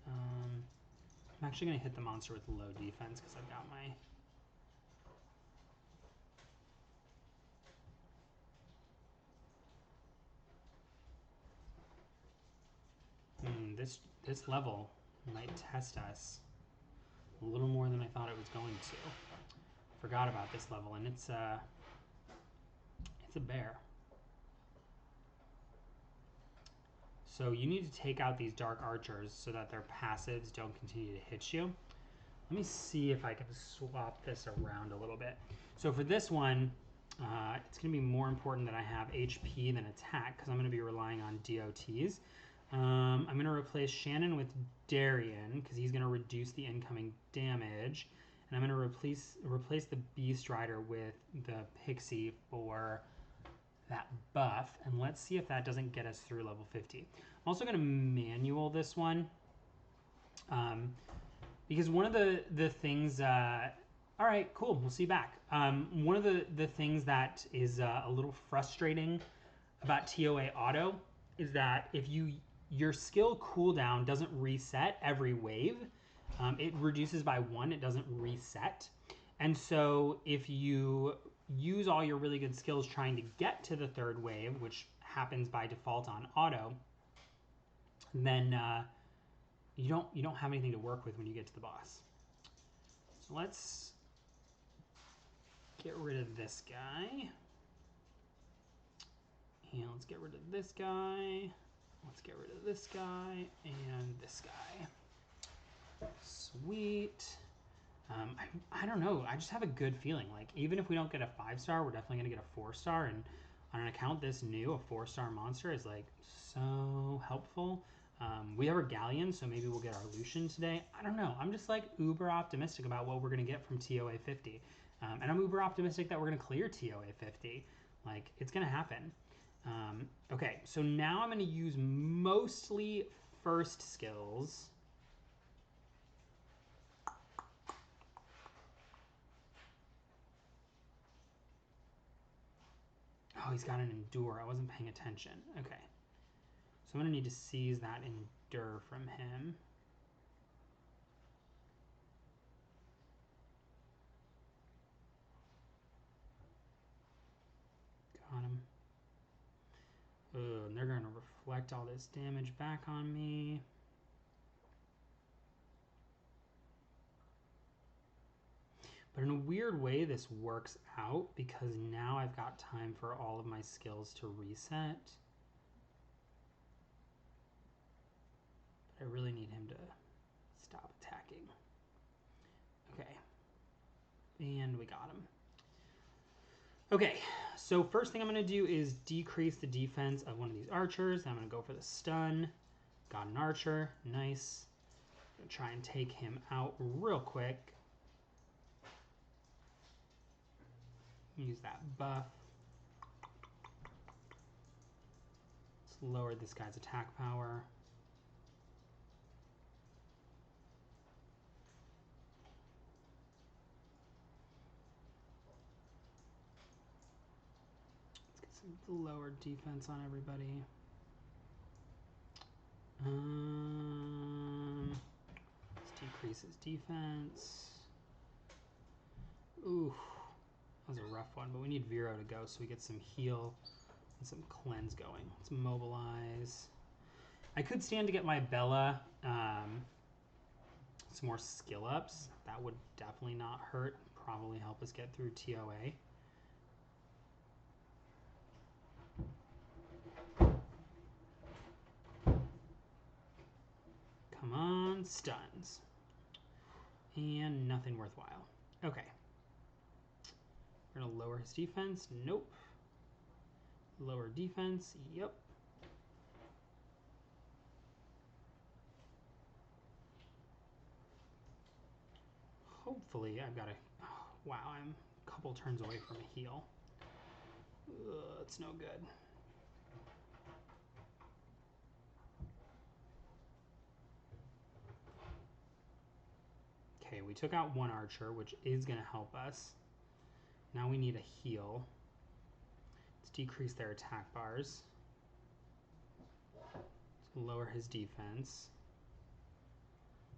I'm actually going to hit the monster with low defense because I've got my... This level might test us a little more than I thought it was going to. Forgot about this level, and it's a bear. So you need to take out these dark archers so that their passives don't continue to hit you. Let me see if I can swap this around a little bit. So for this one, it's going to be more important that I have HP than attack because I'm going to be relying on DOTs. I'm going to replace Shannon with Darian because he's going to reduce the incoming damage. And I'm going to replace the Beast Rider with the Pixie for that buff. And let's see if that doesn't get us through level 50. I'm also going to manual this one. Because one of the things... all right, cool. We'll see you back. One of the things that is a little frustrating about TOA Auto is that if your skill cooldown doesn't reset every wave, it reduces by 1. It doesn't reset. And so if you use all your really good skills trying to get to the 3rd wave, which happens by default on auto, then you don't have anything to work with when you get to the boss. So let's get rid of this guy. And let's get rid of this guy. Let's get rid of this guy and this guy. Sweet. I don't know. I just have a good feeling. Like, even if we don't get a 5-star, we're definitely going to get a 4-star. And on an account this new, a 4-star monster is, like, so helpful. We have our Galleon, so maybe we'll get our Lucian today. I don't know. I'm just like uber optimistic about what we're going to get from TOA 50. And I'm uber optimistic that we're going to clear TOA 50. Like, it's going to happen. Okay, so now I'm going to use mostly first skills. Oh, he's got an Endure. I wasn't paying attention. Okay. So I'm going to need to seize that Endure from him. Got him. Ugh, and they're going to reflect all this damage back on me. But in a weird way, this works out because now I've got time for all of my skills to reset. But I really need him to stop attacking. Okay. And we got him. Okay, so first thing I'm going to do is decrease the defense of one of these archers. I'm going to go for the stun. Got an archer. Nice. I'm going to try and take him out real quick. Use that buff. Let's lower this guy's attack power. Let's get some lower defense on everybody. Let's decrease his defense. Ooh, that was a rough one, but we need Vero to go so we get some heal and some cleanse going. Let's mobilize. I could stand to get my Bella some more skill ups. That would definitely not hurt. Probably help us get through TOA. Come on, stuns. And nothing worthwhile. Okay. We're going to lower his defense. Nope. Lower defense. Yep. Hopefully I've got a... Oh, wow, I'm a couple turns away from a heal. It's no good. Okay, we took out one archer, which is going to help us. Now we need a heal. Let's decrease their attack bars. Let's lower his defense.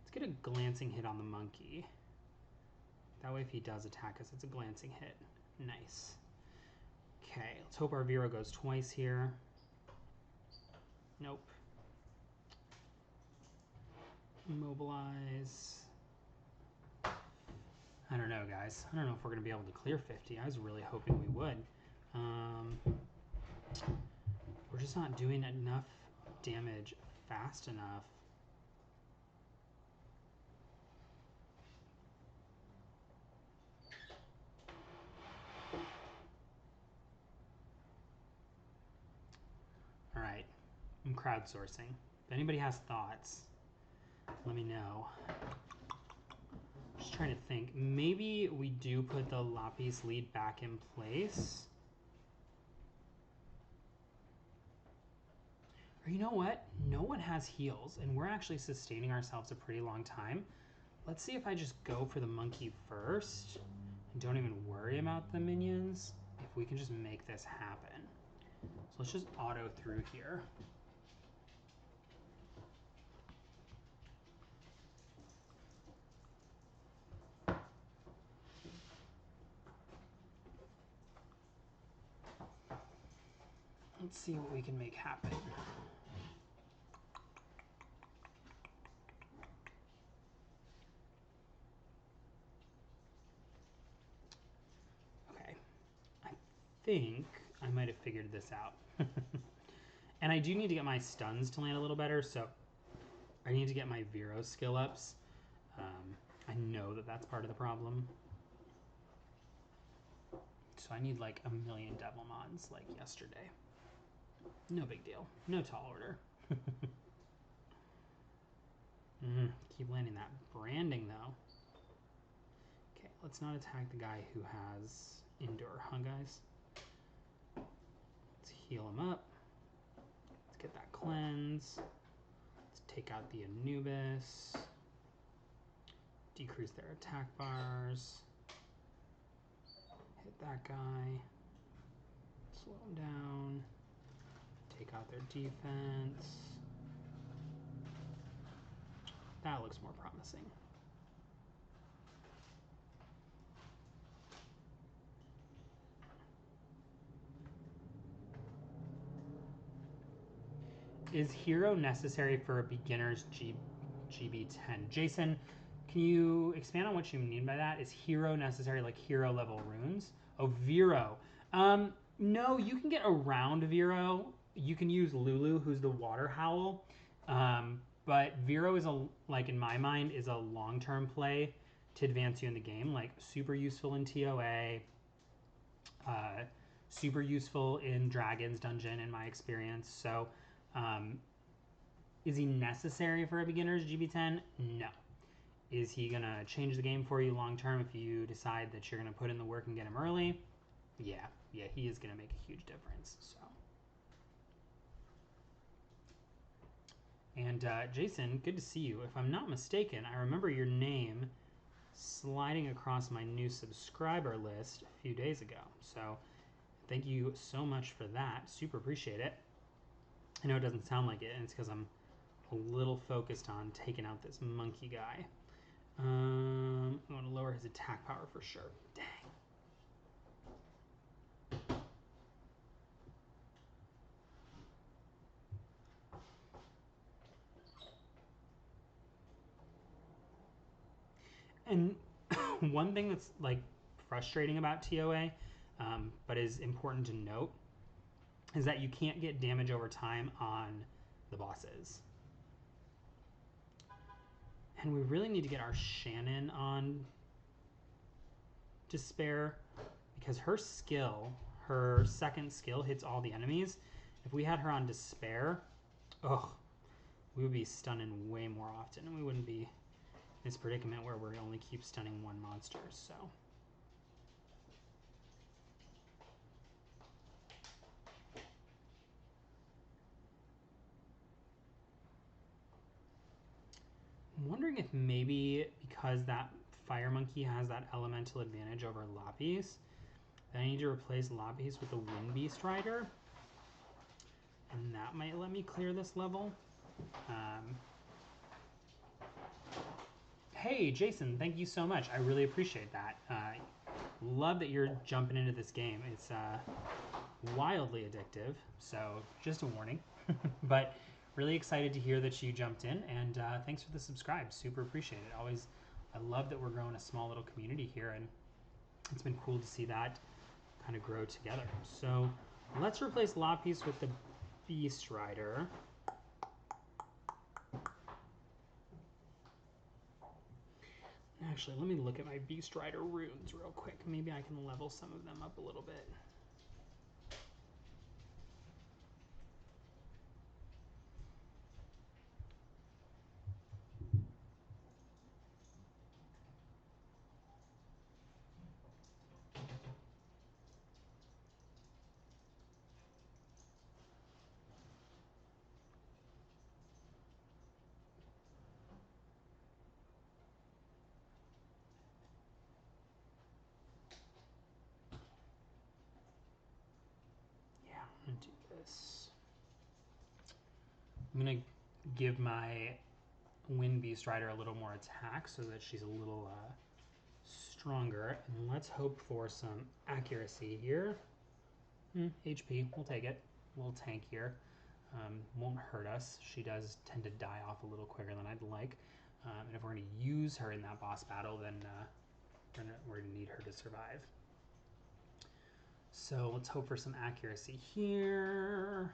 Let's get a glancing hit on the monkey. That way if he does attack us, it's a glancing hit. Nice. Okay, let's hope our Vero goes twice here. Nope. Mobilize. I don't know, guys. I don't know if we're going to be able to clear 50. I was really hoping we would. We're just not doing enough damage fast enough. All right. I'm crowdsourcing. If anybody has thoughts, let me know. Just trying to think. Maybe we do put the Lapis lead back in place. Or you know what? No one has heals, and we're actually sustaining ourselves a pretty long time. Let's see if I just go for the monkey first and don't even worry about the minions. If we can just make this happen. So let's just auto through here. Let's see what we can make happen. Okay, I think I might have figured this out. And I do need to get my stuns to land a little better, so I need to get my Vero skill ups. I know that that's part of the problem. So I need like 1,000,000 Devilmons like yesterday. No big deal. No tall order. Keep landing that branding though. Okay, let's not attack the guy who has Endure, huh guys? Let's heal him up. Let's get that cleanse. Let's take out the Anubis. Decrease their attack bars. Hit that guy. Slow them down. Take out their defense. That looks more promising. Is hero necessary for a beginner's GB10? Jason, can you expand on what you mean by that? Is hero necessary, like hero level runes? Oh, Vero. No, you can get around Vero. You can use Lulu, who's the water howl. But Vero is like in my mind, is a long-term play to advance you in the game. Like super useful in TOA. Super useful in Dragon's Dungeon in my experience. So is he necessary for a beginner's GB10? No. Is he going to change the game for you long term if you decide that you're going to put in the work and get him early? Yeah, he is going to make a huge difference. So, and Jason, good to see you. If I'm not mistaken, I remember your name sliding across my new subscriber list a few days ago. So thank you so much for that. Super appreciate it. I know it doesn't sound like it, and it's because I'm a little focused on taking out this monkey guy. I want to lower his attack power for sure. Dang. And one thing that's like frustrating about TOA, but is important to note, is that you can't get damage over time on the bosses. And we really need to get our Shannon on Despair, because her skill, her second skill, hits all the enemies. If we had her on Despair, we would be stunning way more often, and we wouldn't be in this predicament where we only keep stunning one monster. So I'm wondering if maybe because that fire monkey has that elemental advantage over Lapis, that I need to replace Lapis with a Wind Beast Rider, and that might let me clear this level. Hey, Jason, thank you so much. I really appreciate that. Love that you're jumping into this game. It's wildly addictive, so just a warning. But really excited to hear that you jumped in, and thanks for the subscribe. Super appreciate it. Always, I love that we're growing a small little community here, and it's been cool to see that kind of grow together. So let's replace Lapis with the Beast Rider. Actually, let me look at my Beast Rider runes real quick. Maybe I can level some of them up a little bit. I'm gonna do this. I'm gonna give my Wind Beast Rider a little more attack so that she's a little stronger. And let's hope for some accuracy here. HP, we'll take it. We'll tank here. Won't hurt us. She does tend to die off a little quicker than I'd like. And if we're gonna use her in that boss battle, then we're gonna need her to survive. So let's hope for some accuracy here.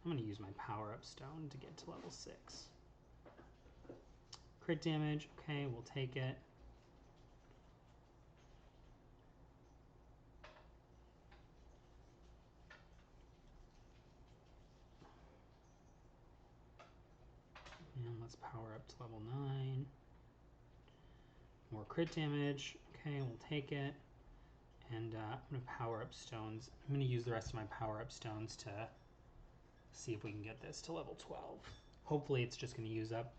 I'm going to use my power-up stone to get to level 6. Crit damage, okay, we'll take it. And let's power up to level 9. More crit damage. Okay, we'll take it. And I'm going to power up stones. I'm going to use the rest of my power up stones to see if we can get this to level 12. Hopefully it's just going to use up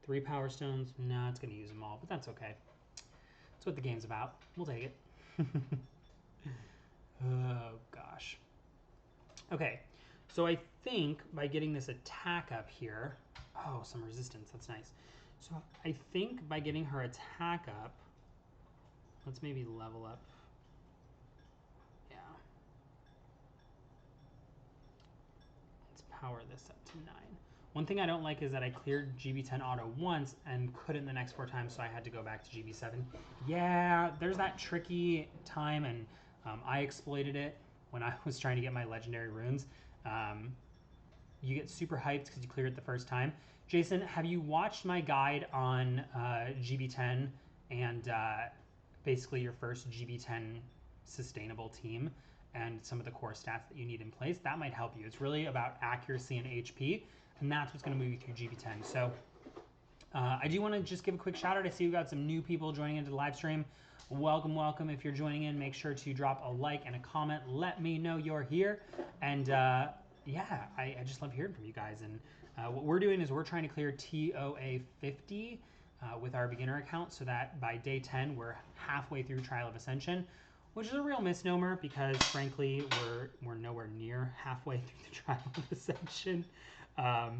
3 power stones. No, it's going to use them all, but that's okay. That's what the game's about. We'll take it. Oh, gosh. Okay, so I think by getting this attack up here... Oh, some resistance. That's nice. So I think by getting her attack up... Let's maybe level up. Yeah. Let's power this up to 9. One thing I don't like is that I cleared GB10 auto once and couldn't the next 4 times, so I had to go back to GB7. Yeah, there's that tricky time, and I exploited it when I was trying to get my legendary runes. You get super hyped because you clear it the first time. Jason, have you watched my guide on GB10 and basically your first GB10 sustainable team and some of the core stats that you need in place? That might help you. It's really about accuracy and HP, and that's what's going to move you through GB10. So I do want to just give a quick shout out. I see we've got some new people joining into the live stream. Welcome, welcome. If you're joining in, make sure to drop a like and a comment. Let me know you're here. And yeah, I just love hearing from you guys. And what we're doing is we're trying to clear TOA 50 with our beginner account so that by day 10, we're halfway through Trial of Ascension, which is a real misnomer because frankly, we're nowhere near halfway through the Trial of Ascension. But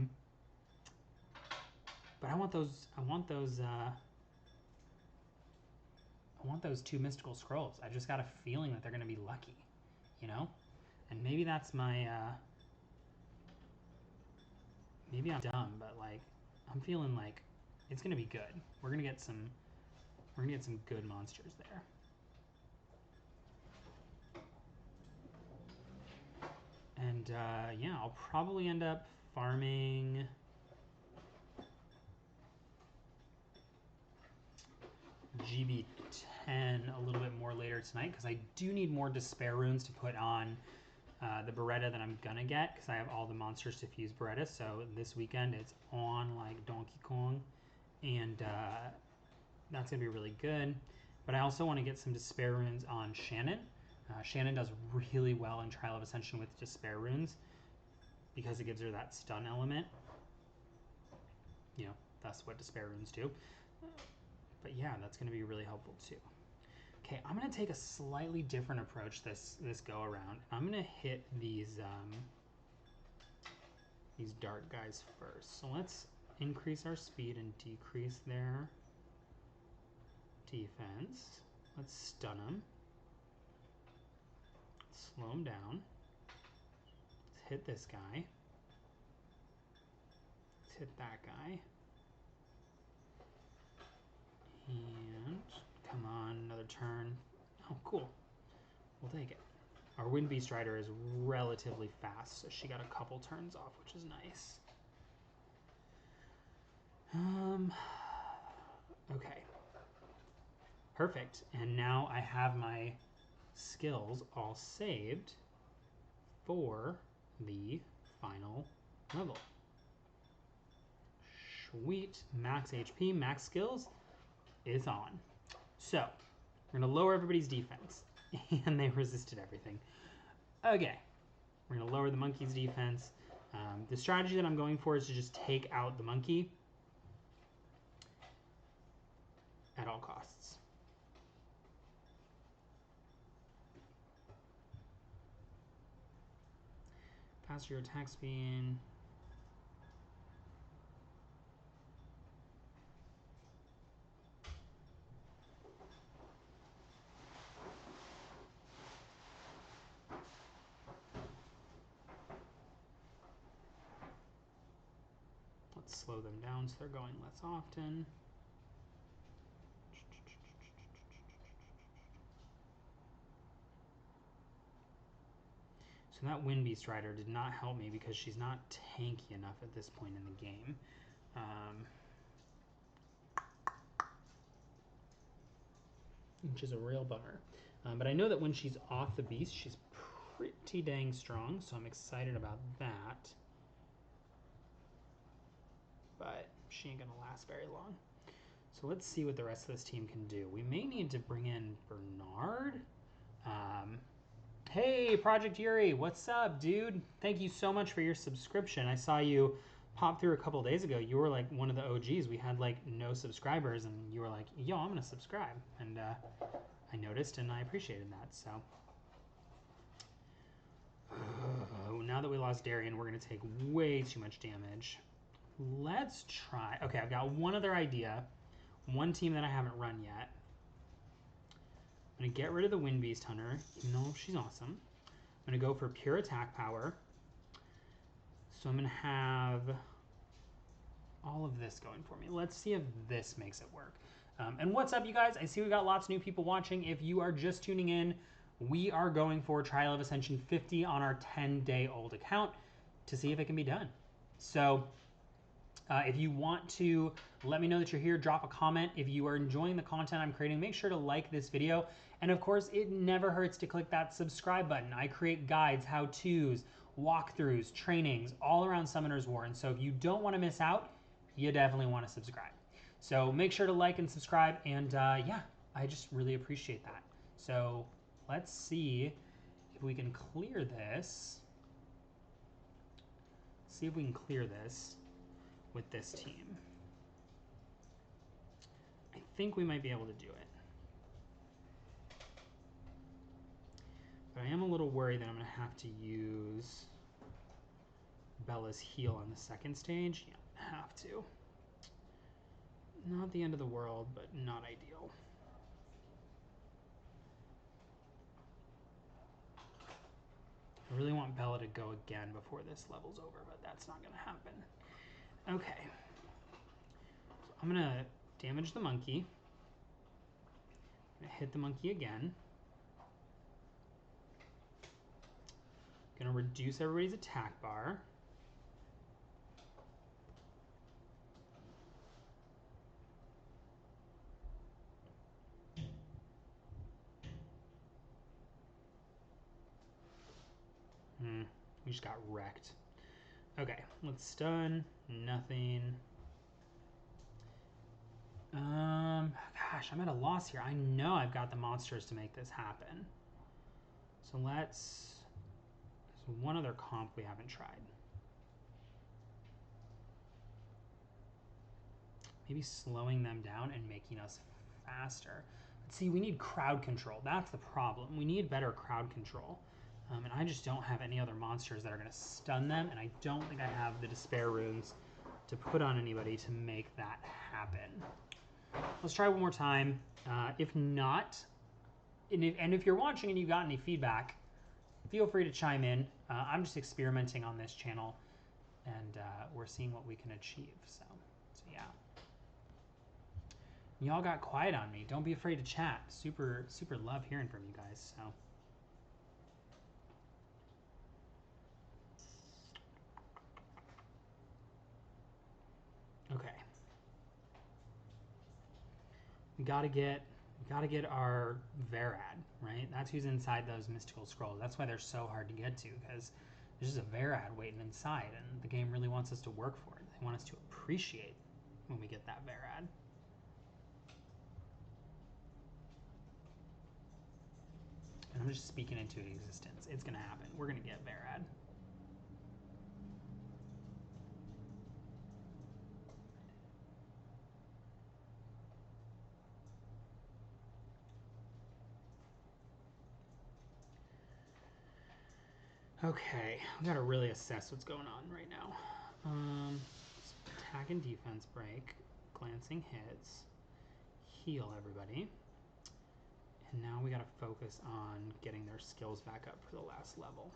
I want those 2 mystical scrolls. I just got a feeling that they're going to be lucky, you know? And maybe that's my, maybe I'm dumb, but like, I'm feeling like it's going to be good. We're going to get some good monsters there. And yeah, I'll probably end up farming GB10 a little bit more later tonight because I do need more despair runes to put on the Beretta that I'm gonna get because I have all the monsters to fuse Beretta. So this weekend it's on like Donkey Kong, and that's gonna be really good. But I also want to get some despair runes on Shannon. Shannon does really well in Trial of Ascension with despair runes because it gives her that stun element. You know, that's what despair runes do. But yeah, that's going to be really helpful too. Okay, I'm going to take a slightly different approach this go around. I'm going to hit these dart guys first. So let's increase our speed and decrease their defense. Let's stun them. Slow them down. Let's hit this guy. Let's hit that guy. And come on, another turn. Oh, cool. We'll take it. Our Wind Beast Rider is relatively fast, so she got a couple turns off, which is nice. Okay. Perfect. And now I have my skills all saved for the final level. Sweet. Max HP, max skills is on. So, we're going to lower everybody's defense. And they resisted everything. Okay. We're going to lower the monkey's defense. The strategy that I'm going for is to just take out the monkey at all costs. Faster your attack speed. Let's slow them down so they're going less often. So that Wind Beast Rider did not help me because she's not tanky enough at this point in the game. Which is a real bummer. But I know that when she's off the beast, she's pretty dang strong, so I'm excited about that. But she ain't gonna last very long. So let's see what the rest of this team can do. We may need to bring in Bernard. Hey, Project Yuri, what's up, dude? Thank you so much for your subscription. I saw you pop through a couple days ago. You were like one of the OGs. We had like no subscribers, and you were like, yo, I'm gonna subscribe. And I noticed, and I appreciated that, so. Now that we lost Darian, we're gonna take way too much damage. Let's try, okay, I've got one other idea. One team that I haven't run yet. I'm going to get rid of the Wind Beast Hunter, even though she's awesome. I'm going to go for pure attack power. So I'm going to have all of this going for me. Let's see if this makes it work. And what's up, you guys? I see we got lots of new people watching. If you are just tuning in, we are going for Trial of Ascension 50 on our 10-day-old account to see if it can be done. So if you want to let me know that you're here, drop a comment. If you are enjoying the content I'm creating, make sure to like this video. And of course, it never hurts to click that subscribe button. I create guides, how-tos, walkthroughs, trainings, all around Summoner's War. And so if you don't want to miss out, you definitely want to subscribe. So make sure to like and subscribe. And yeah, I just really appreciate that. So let's see if we can clear this. See if we can clear this with this team. I think we might be able to do it. But I am a little worried that I'm going to have to use Bella's heal on the second stage. Yeah, I have to. Not the end of the world, but not ideal. I really want Bella to go again before this level's over, but that's not going to happen. Okay. So I'm going to damage the monkey. I'm going to hit the monkey again. Going to reduce everybody's attack bar. We just got wrecked. Okay, let's stun. Nothing. Gosh, I'm at a loss here. I know I've got the monsters to make this happen. So let's... There's one other comp we haven't tried. Maybe slowing them down and making us faster. But see, we need crowd control. That's the problem. We need better crowd control. And I just don't have any other monsters that are going to stun them, and I don't think I have the Despair Runes to put on anybody to make that happen. Let's try one more time. If not, and if you're watching and you got any feedback, feel free to chime in. I'm just experimenting on this channel, and we're seeing what we can achieve. So yeah. Y'all got quiet on me. Don't be afraid to chat. Super love hearing from you guys. So. Okay. We gotta get our Varad, right? That's who's inside those mystical scrolls. That's why they're so hard to get to, because there's just a Varad waiting inside, and the game really wants us to work for it. They want us to appreciate when we get that Varad. And I'm just speaking into existence. It's gonna happen. We're gonna get Varad. Okay, we gotta really assess what's going on right now. Attack and defense break, glancing hits, heal everybody. And now we gotta focus on getting their skills back up for the last level.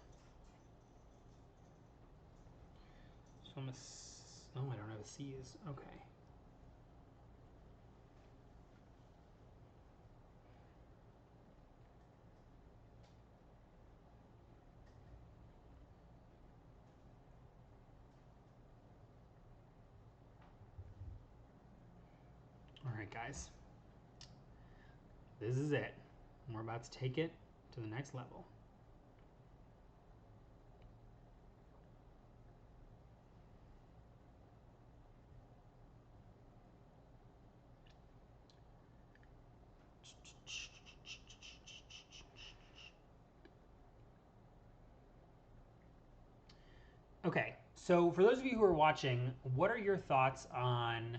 So I'm oh, I don't have a seize. Okay. All right, guys. This is it. We're about to take it to the next level. Okay, so for those of you who are watching, what are your thoughts on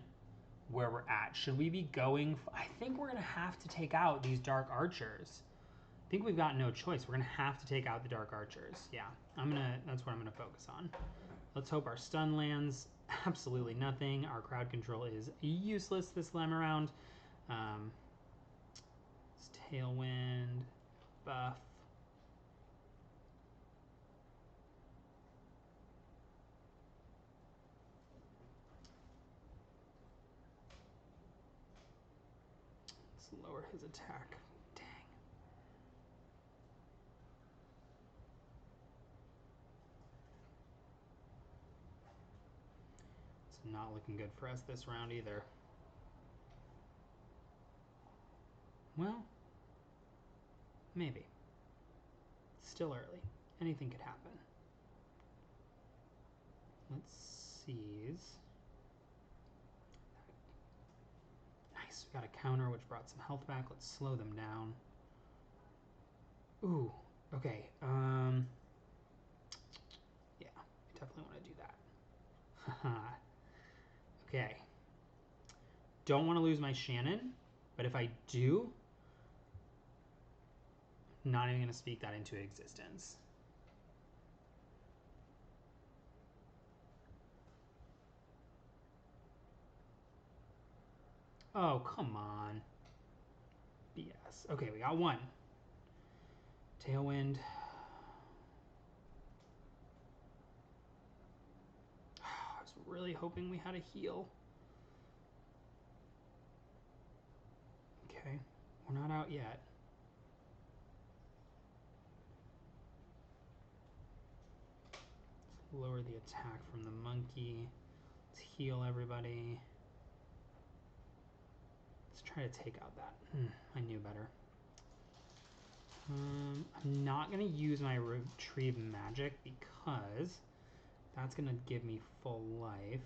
where we're at? Should we be going? I think we're gonna have to take out these dark archers. I think we've got no choice. We're gonna have to take out the dark archers. Yeah, that's what I'm gonna focus on. Let's hope our stun lands absolutely nothing. Our crowd control is useless this time around. It's tailwind, buff. Let's lower his attack. Dang. It's not looking good for us this round either. Well, maybe. Still early. Anything could happen. Let's seize. Nice. We got a counter which brought some health back. Let's slow them down. Ooh. Okay. Yeah. I definitely want to do that. Haha. Okay. Don't want to lose my Shannon, but if I do, not even going to speak that into existence. Oh, come on. BS. Okay, we got one. Tailwind. I was really hoping we had a heal. Okay, we're not out yet. Let's lower the attack from the monkey. Let's heal everybody. Let's try to take out that. I knew better. I'm not going to use my retrieve magic because that's going to give me full life.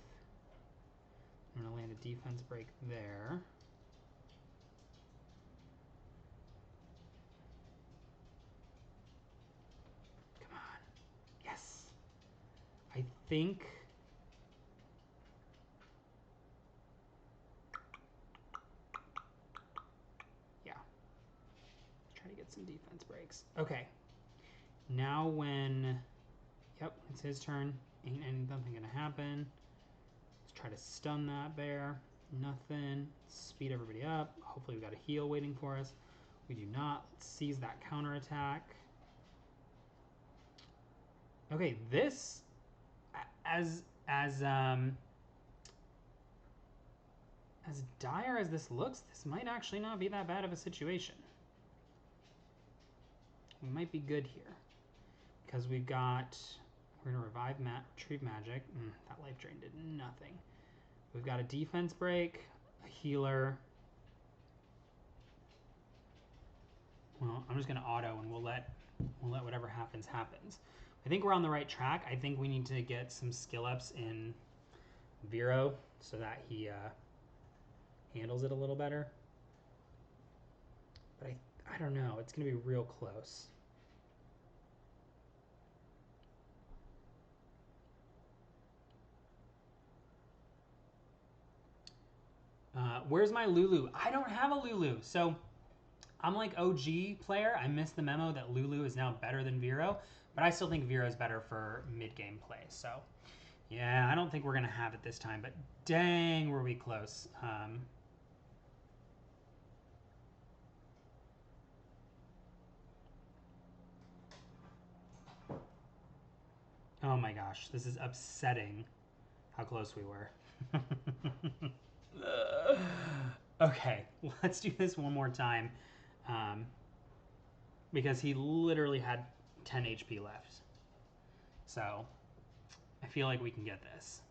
I'm going to land a defense break there. Come on. Yes. I think... Yeah. Try to get some defense breaks. Okay. Now when... Yep, it's his turn. Ain't nothing going to happen. Let's try to stun that bear. Nothing. Speed everybody up. Hopefully we got a heal waiting for us. We do not. Let's seize that counterattack. Okay, this as dire as this looks, this might actually not be that bad of a situation. We might be good here because we've got. We're gonna retrieve magic. That life drain did nothing. We've got a defense break, a healer. Well, I'm just gonna auto, and we'll let whatever happens happens. I think we're on the right track. I think we need to get some skill ups in Vero so that he handles it a little better. But I don't know. It's gonna be real close. Where's my Lulu? I don't have a Lulu. So I'm like OG player. I missed the memo that Lulu is now better than Vero, but I still think Vero is better for mid-game play. So yeah, I don't think we're going to have it this time, but dang, were we close. Oh my gosh, this is upsetting how close we were. Okay, let's do this one more time because he literally had 10 HP left. So I feel like we can get this.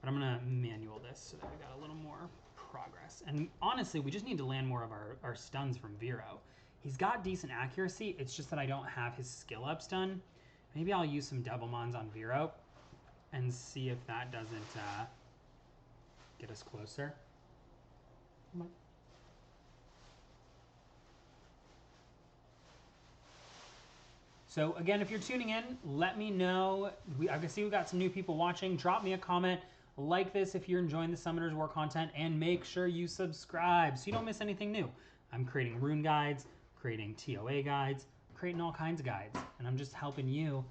But I'm going to manual this so that we got a little more progress. And honestly, we just need to land more of our stuns from Vero. He's got decent accuracy. It's just that I don't have his skill ups done. Maybe I'll use some double mons on Vero and see if that doesn't get us closer. So again, if you're tuning in, let me know. I can see we got some new people watching. Drop me a comment. Like this if you're enjoying the Summoners War content, and make sure you subscribe so you don't miss anything new. I'm creating rune guides, creating TOA guides, creating all kinds of guides, and I'm just helping you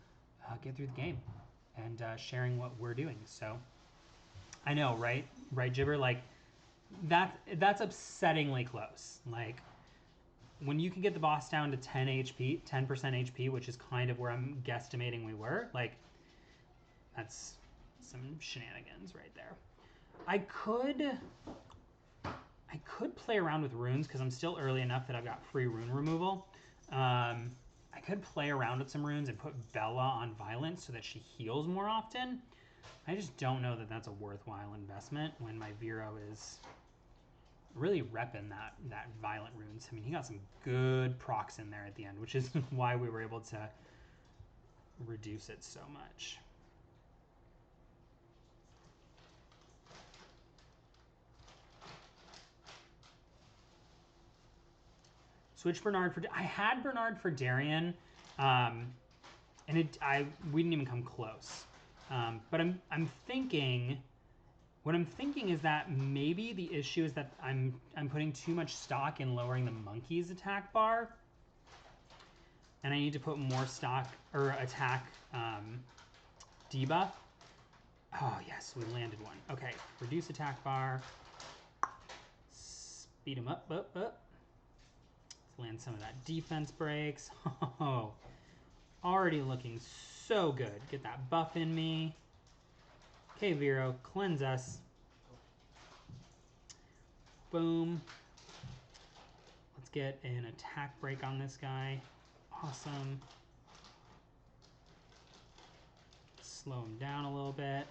get through the game and sharing what we're doing. So I know, right, Jibber? Like that's upsettingly close. Like when you can get the boss down to 10 HP, 10% HP, which is kind of where I'm guesstimating we were. Like that's some shenanigans right there. I could play around with runes because I'm still early enough that I've got free rune removal. I could play around with some runes and put Bella on violence so that she heals more often. I just don't know that that's a worthwhile investment when my Vero is really repping that violent runes. I mean, he got some good procs in there at the end, which is why we were able to reduce it so much. Switch Bernard for... I had Bernard for Darien, and we didn't even come close. But I'm thinking... What I'm thinking is that maybe the issue is that I'm putting too much stock in lowering the monkey's attack bar, and I need to put more stock or attack debuff. Oh yes, we landed one. Okay, reduce attack bar. Speed him up. Let's land some of that defense breaks. Oh, already looking so good. Get that buff in me. Okay, Vero, cleanse us. Boom. Let's get an attack break on this guy. Awesome. Slow him down a little bit.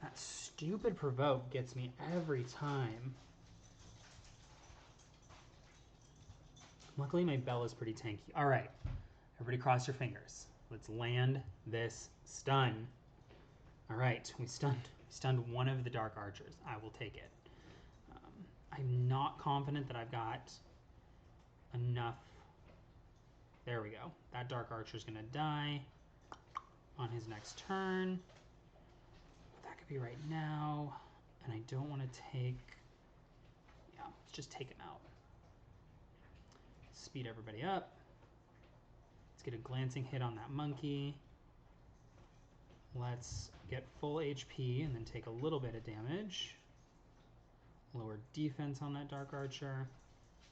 That stupid provoke gets me every time. Luckily, my Bella's pretty tanky. All right, everybody cross your fingers. Let's land this stun. All right, we stunned one of the Dark Archers. I will take it. I'm not confident that I've got enough. There we go. That Dark Archer's gonna die on his next turn. But that could be right now, and I don't want to take... Yeah, let's just take him out. Speed everybody up. Let's get a glancing hit on that monkey. Let's get full HP and then take a little bit of damage. Lower defense on that Dark Archer.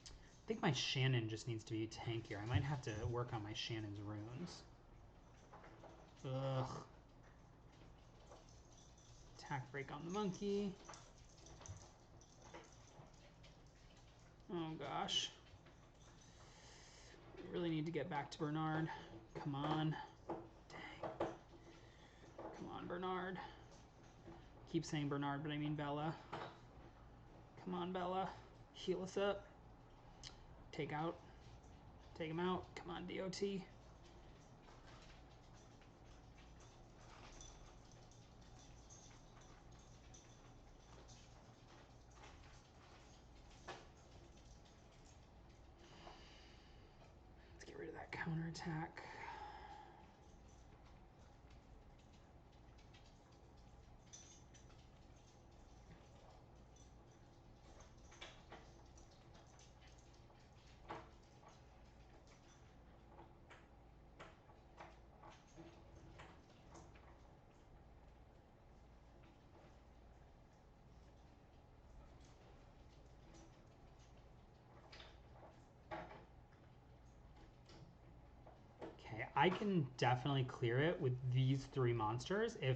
I think my Shannon just needs to be tankier. I might have to work on my Shannon's runes. Ugh. Attack break on the monkey. Oh gosh. We really need to get back to Bernard. Come on. Dang. Come on, Bernard. Keep saying Bernard, but I mean Bella. Come on, Bella. Heal us up. Take out. Take him out. Come on, DOT. Let's get rid of that counterattack. I can definitely clear it with these three monsters if...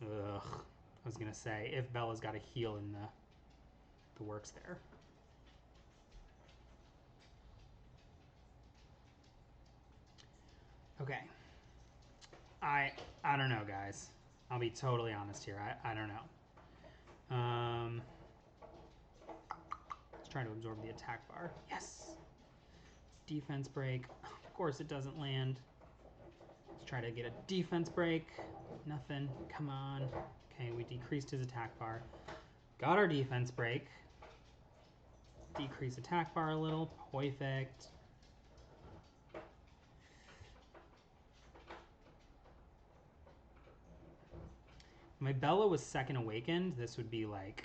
Ugh. I was going to say, if Bella's got a heal in the works there. Okay. I don't know, guys. I'll be totally honest here. I don't know. Let's try to absorb the attack bar. Yes! Defense break. Of course it doesn't land. Let's try to get a defense break. Nothing. Come on. Okay, we decreased his attack bar. Got our defense break. Decrease attack bar a little. Perfect. If my Bella was second awakened, this would be like...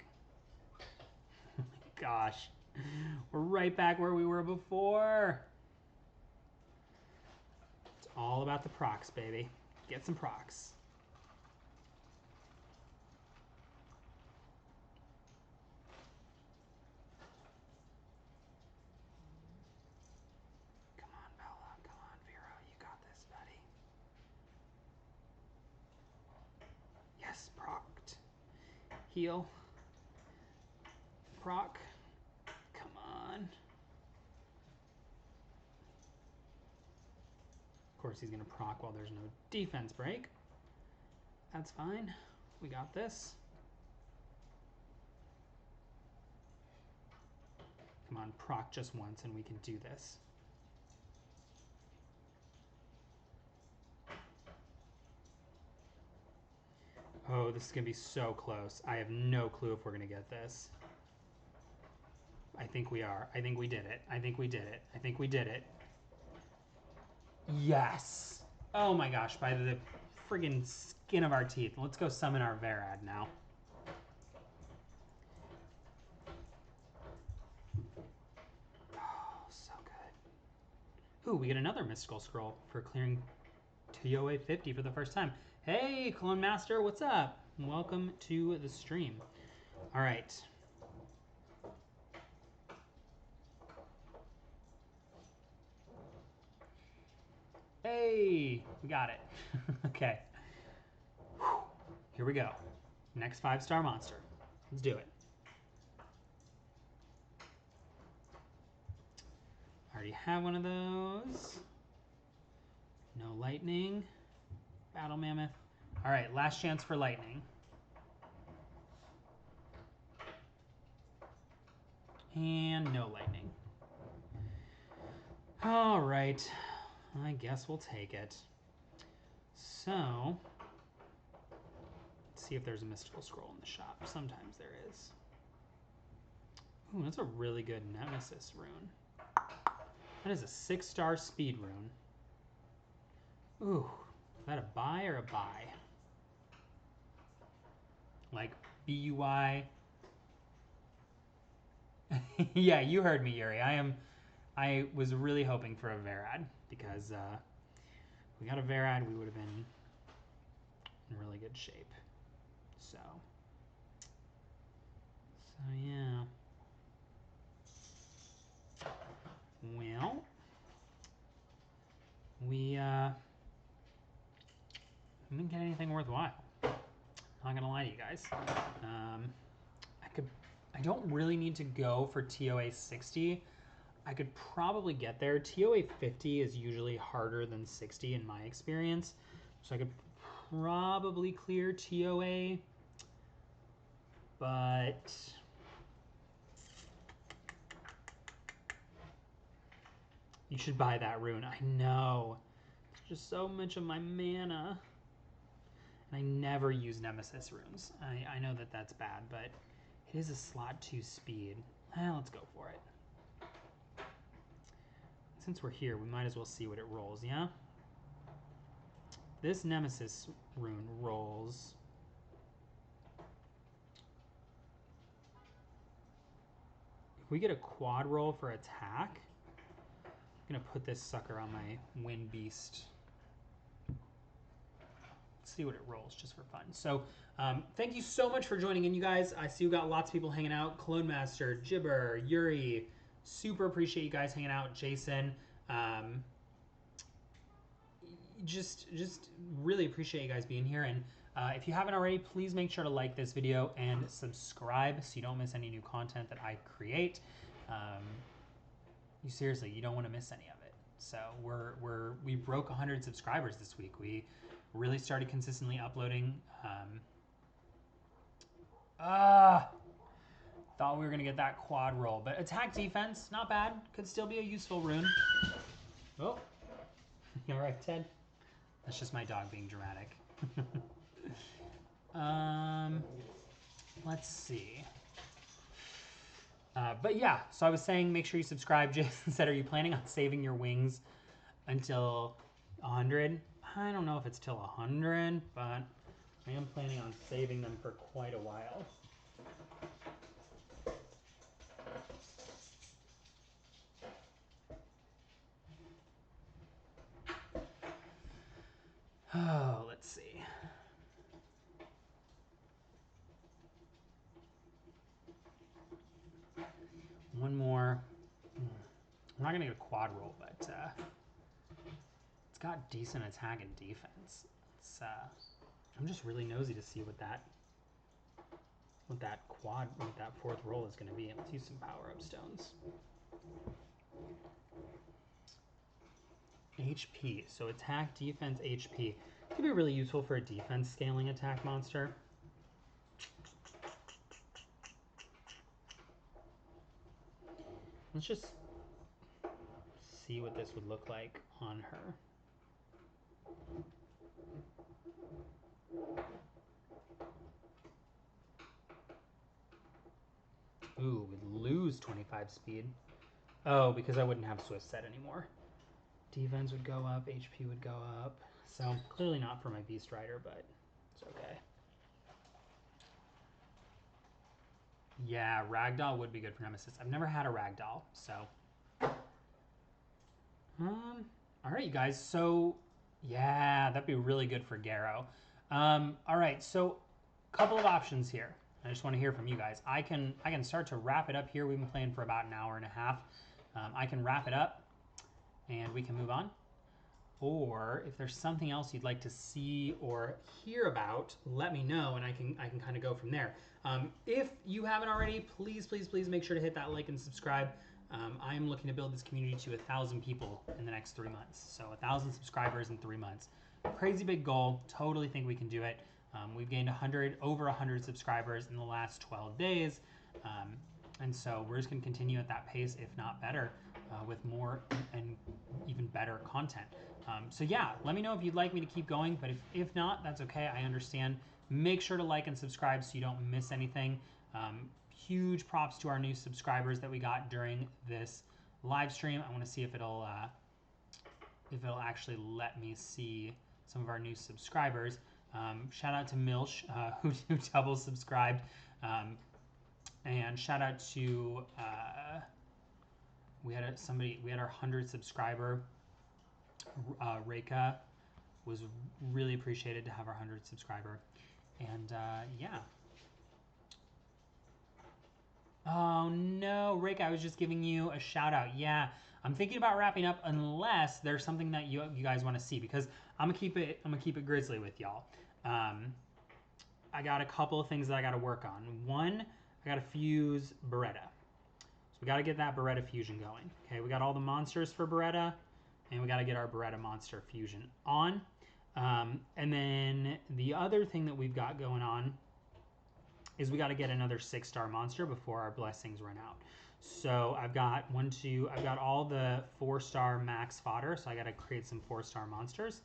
Oh my gosh. We're right back where we were before. It's all about the procs, baby. Get some procs. Come on, Bella. Come on, Vero. You got this, buddy. Yes, procced. Heal. Proc. Come on. Of course, he's going to proc while there's no defense break. That's fine. We got this. Come on, proc just once and we can do this. Oh, this is going to be so close. I have no clue if we're going to get this. I think we are. I think we did it. I think we did it. I think we did it. Yes. Oh my gosh, by the friggin' skin of our teeth. Let's go summon our Varad now. Oh, so good. Ooh, we get another mystical scroll for clearing TOA 50 for the first time. Hey, Clone Master, what's up? Welcome to the stream. All right. Hey, we got it. Okay. Whew. Here we go. Next 5-star monster. Let's do it. I already have one of those. No lightning. Battle Mammoth. All right, last chance for lightning. And no lightning. All right. I guess we'll take it. So, let's see if there's a mystical scroll in the shop. Sometimes there is. Ooh, that's a really good Nemesis rune. That is a 6-star speed rune. Ooh, is that a buy or a buy? Like B-U-I? Yeah, you heard me, Yuri. I was really hoping for a Varad because if we got a Varad, we would have been in really good shape. So yeah. Well, we didn't get anything worthwhile. Not gonna lie to you guys. I don't really need to go for TOA 60. I could probably get there. TOA 50 is usually harder than 60 in my experience. So I could probably clear TOA, but you should buy that rune. I know. It's just so much of my mana. And I never use Nemesis runes. I know that that's bad, but it is a slot 2 speed. Let's go for it. Since we're here, we might as well see what it rolls, yeah? This Nemesis rune rolls... If we get a quad roll for attack, I'm going to put this sucker on my Wind Beast. Let's see what it rolls just for fun. So thank you so much for joining in, you guys. I see we got lots of people hanging out. Clone Master, Jibber, Yuri. Super appreciate you guys hanging out. Jason. Just really appreciate you guys being here. And if you haven't already, please make sure to like this video and subscribe so you don't miss any new content that I create. You don't want to miss any of it. So we broke 100 subscribers this week. We really started consistently uploading. Thought we were gonna get that quad roll, but attack defense, not bad. Could still be a useful rune. Oh, you all right, Ted? That's just my dog being dramatic. Let's see. But yeah, so I was saying make sure you subscribe. Jason said, are you planning on saving your wings until 100? I don't know if it's till 100, but I am planning on saving them for quite a while. Oh, let's see. One more. I'm not going to get a quad roll, but it's got decent attack and defense. It's, I'm just really nosy to see what that fourth roll is going to be. Let's use some power-up stones. HP. So attack, defense, HP. Could be really useful for a defense scaling attack monster. Let's just see what this would look like on her. Ooh, we'd lose 25 speed. Oh, because I wouldn't have Swift set anymore. Defense would go up, HP would go up. So clearly not for my Beast Rider, but it's okay. Yeah, Ragdoll would be good for Nemesis. I've never had a Ragdoll, so. All right, you guys. So, yeah, that'd be really good for Garrow. All right, so a couple of options here. I just want to hear from you guys. I can start to wrap it up here. We've been playing for about an hour and a half. I can wrap it up, and we can move on. Or if there's something else you'd like to see or hear about, let me know, and I can kind of go from there. If you haven't already, please make sure to hit that like and subscribe. I am looking to build this community to 1,000 people in the next 3 months. So 1,000 subscribers in 3 months. Crazy big goal. Totally think we can do it. We've gained over 100 subscribers in the last 12 days. And so we're just going to continue at that pace, if not better, with more and even better content. So yeah, let me know if you'd like me to keep going, but if not, that's okay. I understand. Make sure to like and subscribe so you don't miss anything. Huge props to our new subscribers that we got during this live stream. I want to see if it'll actually let me see some of our new subscribers. Shout out to Milsh, who double subscribed. And shout out to we had our 100 subscriber. Reika was really appreciated to have our 100 subscriber, and yeah. Oh no, Reika, I was just giving you a shout out. Yeah, I'm thinking about wrapping up unless there's something that you guys want to see, because I'm gonna keep it grizzly with y'all. I got a couple of things that I got to work on. One, I got to fuse Beretta. So we got to get that Beretta fusion going. Okay, we got all the monsters for Beretta, and we got to get our Beretta monster fusion on. And then the other thing that we've got going on is we got to get another 6-star monster before our blessings run out. So I've got I've got all the 4-star max fodder, so I got to create some 4-star monsters,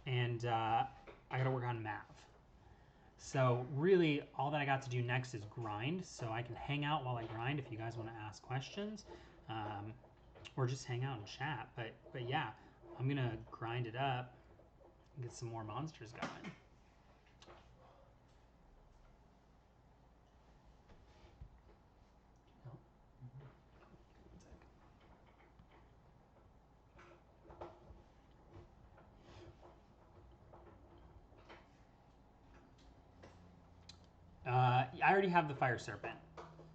and I got to work on Mav. So really, all that I got to do next is grind, so I can hang out while I grind if you guys want to ask questions, or just hang out and chat. But yeah, I'm gonna grind it up and get some more monsters going. I already have the Fire Serpent,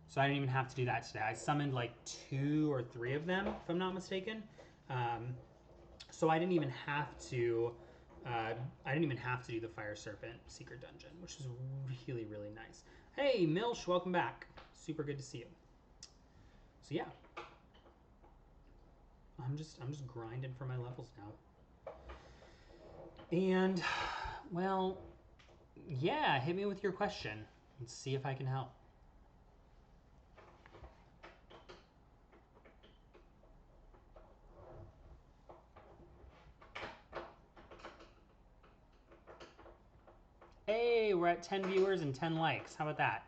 so I didn't even have to do that today. I summoned like 2 or 3 of them, if I'm not mistaken. So I didn't even have to. Do the Fire Serpent Secret Dungeon, which was really, really nice. Hey, Milsh, welcome back. Super good to see you. So yeah, I'm just grinding for my levels now. And well, yeah, hit me with your question. Let's see if I can help. Hey, we're at 10 viewers and 10 likes. How about that?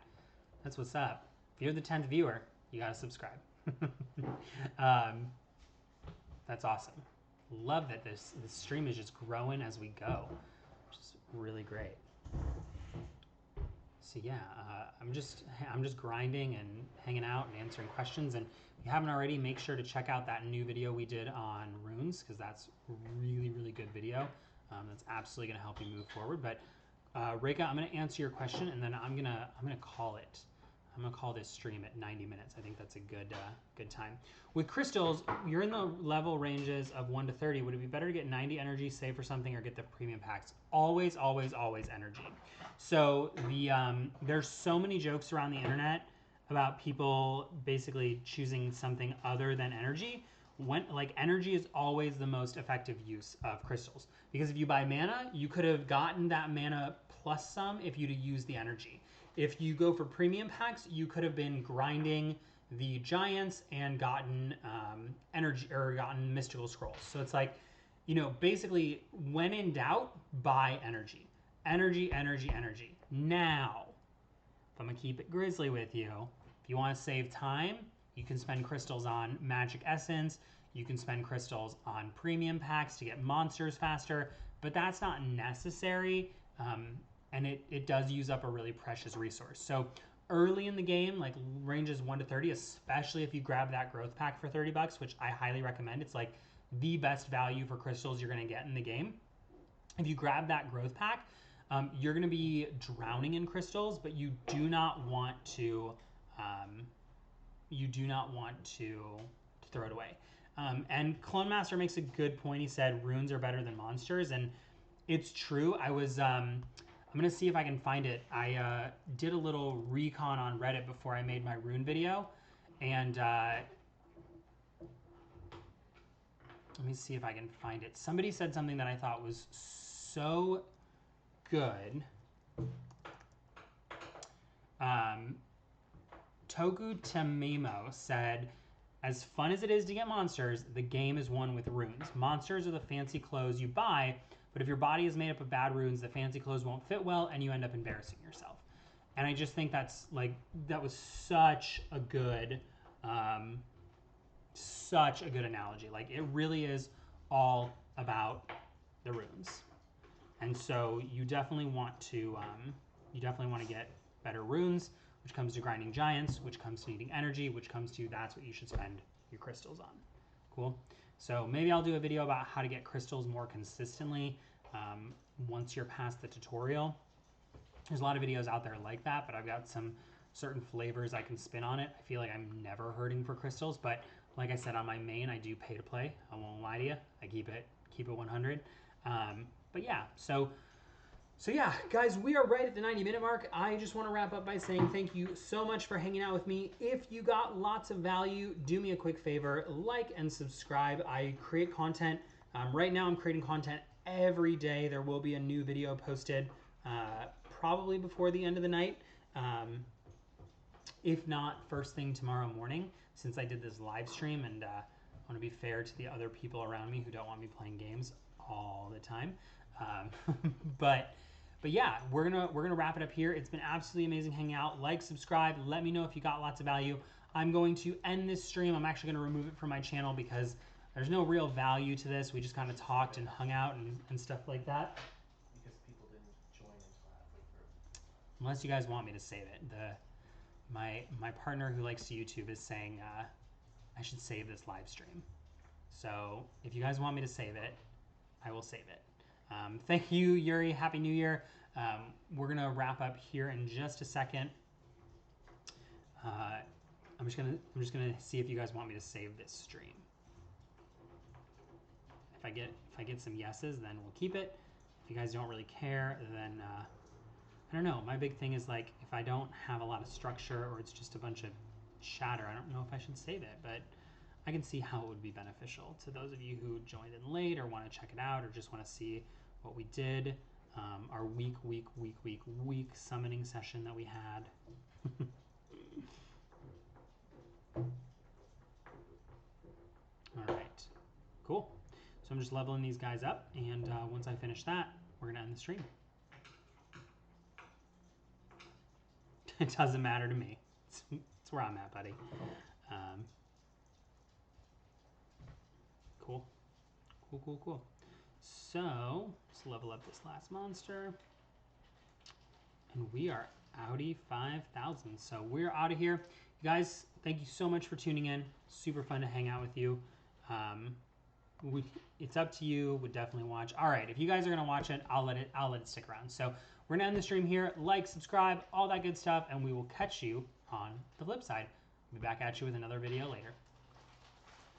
That's what's up. If you're the 10th viewer, you gotta subscribe. That's awesome. Love that this stream is just growing as we go, which is really great. So yeah, I'm just grinding and hanging out and answering questions. And if you haven't already, make sure to check out that new video we did on runes, because that's really good video. That's absolutely gonna help you move forward. But Reka, I'm gonna answer your question, and then I'm gonna call it. I'm gonna call this stream at 90 minutes. I think that's a good time. With crystals, you're in the level ranges of 1 to 30. Would it be better to get 90 energy, save for something, or get the premium packs? Always energy. So there's so many jokes around the internet about people basically choosing something other than energy. When energy is always the most effective use of crystals, because if you buy mana, you could have gotten that mana plus some if you'd used the energy. If you go for premium packs, you could have been grinding the giants and gotten energy or gotten mystical scrolls. So it's like, you know, basically when in doubt, buy energy. Energy. Now, if I'm gonna keep it grizzly with you, if you want to save time, you can spend crystals on magic essence. You can spend crystals on premium packs to get monsters faster, but that's not necessary. And it does use up a really precious resource. So early in the game, like ranges 1 to 30, especially if you grab that growth pack for 30 bucks, which I highly recommend. It's like the best value for crystals you're gonna get in the game. If you grab that growth pack, you're gonna be drowning in crystals, but you do not want to throw it away. And Clone Master makes a good point. He said runes are better than monsters, and it's true. I was I'm gonna see if I can find it. I did a little recon on Reddit before I made my rune video, and let me see if I can find it. Somebody said something that I thought was so good. Toku Tamimo said, as fun as it is to get monsters, the game is won with runes. Monsters are the fancy clothes you buy, but if your body is made up of bad runes, the fancy clothes won't fit well and you end up embarrassing yourself. And I just think that's like, that was such a good analogy. Like, it really is all about the runes. And so you definitely want to get better runes, which comes to grinding giants, which comes to needing energy, which comes to that's what you should spend your crystals on. Cool. So maybe I'll do a video about how to get crystals more consistently once you're past the tutorial. There's a lot of videos out there like that, but I've got some certain flavors I can spin on it. I feel like I'm never hurting for crystals, but like I said, on my main, I do pay to play. I won't lie to you. I keep it 100. But yeah, so yeah, guys, we are right at the 90-minute mark. I just want to wrap up by saying thank you so much for hanging out with me. If you got lots of value, do me a quick favor, like and subscribe. I create content. Right now I'm creating content every day. There will be a new video posted probably before the end of the night. If not, first thing tomorrow morning, since I did this live stream, and I want to be fair to the other people around me who don't want me playing games all the time. But yeah, we're gonna wrap it up here. It's been absolutely amazing hanging out. Like, subscribe, let me know if you got lots of value. I'm going to end this stream. I'm actually gonna remove it from my channel because there's no real value to this. We just kind of talked and hung out and stuff like that. Because people didn't join until halfway through. Unless you guys want me to save it. My partner who likes to YouTube is saying I should save this live stream. So if you guys want me to save it, I will save it. Thank you, Yuri. Happy New Year. We're gonna wrap up here in just a second. I'm just gonna see if you guys want me to save this stream. If I get some yeses, then we'll keep it. If you guys don't really care, then I don't know. My big thing is, like, if I don't have a lot of structure or it's just a bunch of chatter, I don't know if I should save it, but I can see how it would be beneficial to those of you who joined in late or want to check it out or just want to see what we did. Our week summoning session that we had. All right, cool. So I'm just leveling these guys up, and once I finish that, we're gonna end the stream. It doesn't matter to me. It's where I'm at, buddy. Cool. Cool. So, let's level up this last monster. And we are outie 5,000. So we're out of here. You guys, thank you so much for tuning in. Super fun to hang out with you. It's up to you. Would definitely watch. All right, if you guys are gonna watch it, I'll let it stick around. So we're gonna end the stream here. Like, subscribe, all that good stuff, and we will catch you on the flip side. We'll be back at you with another video later.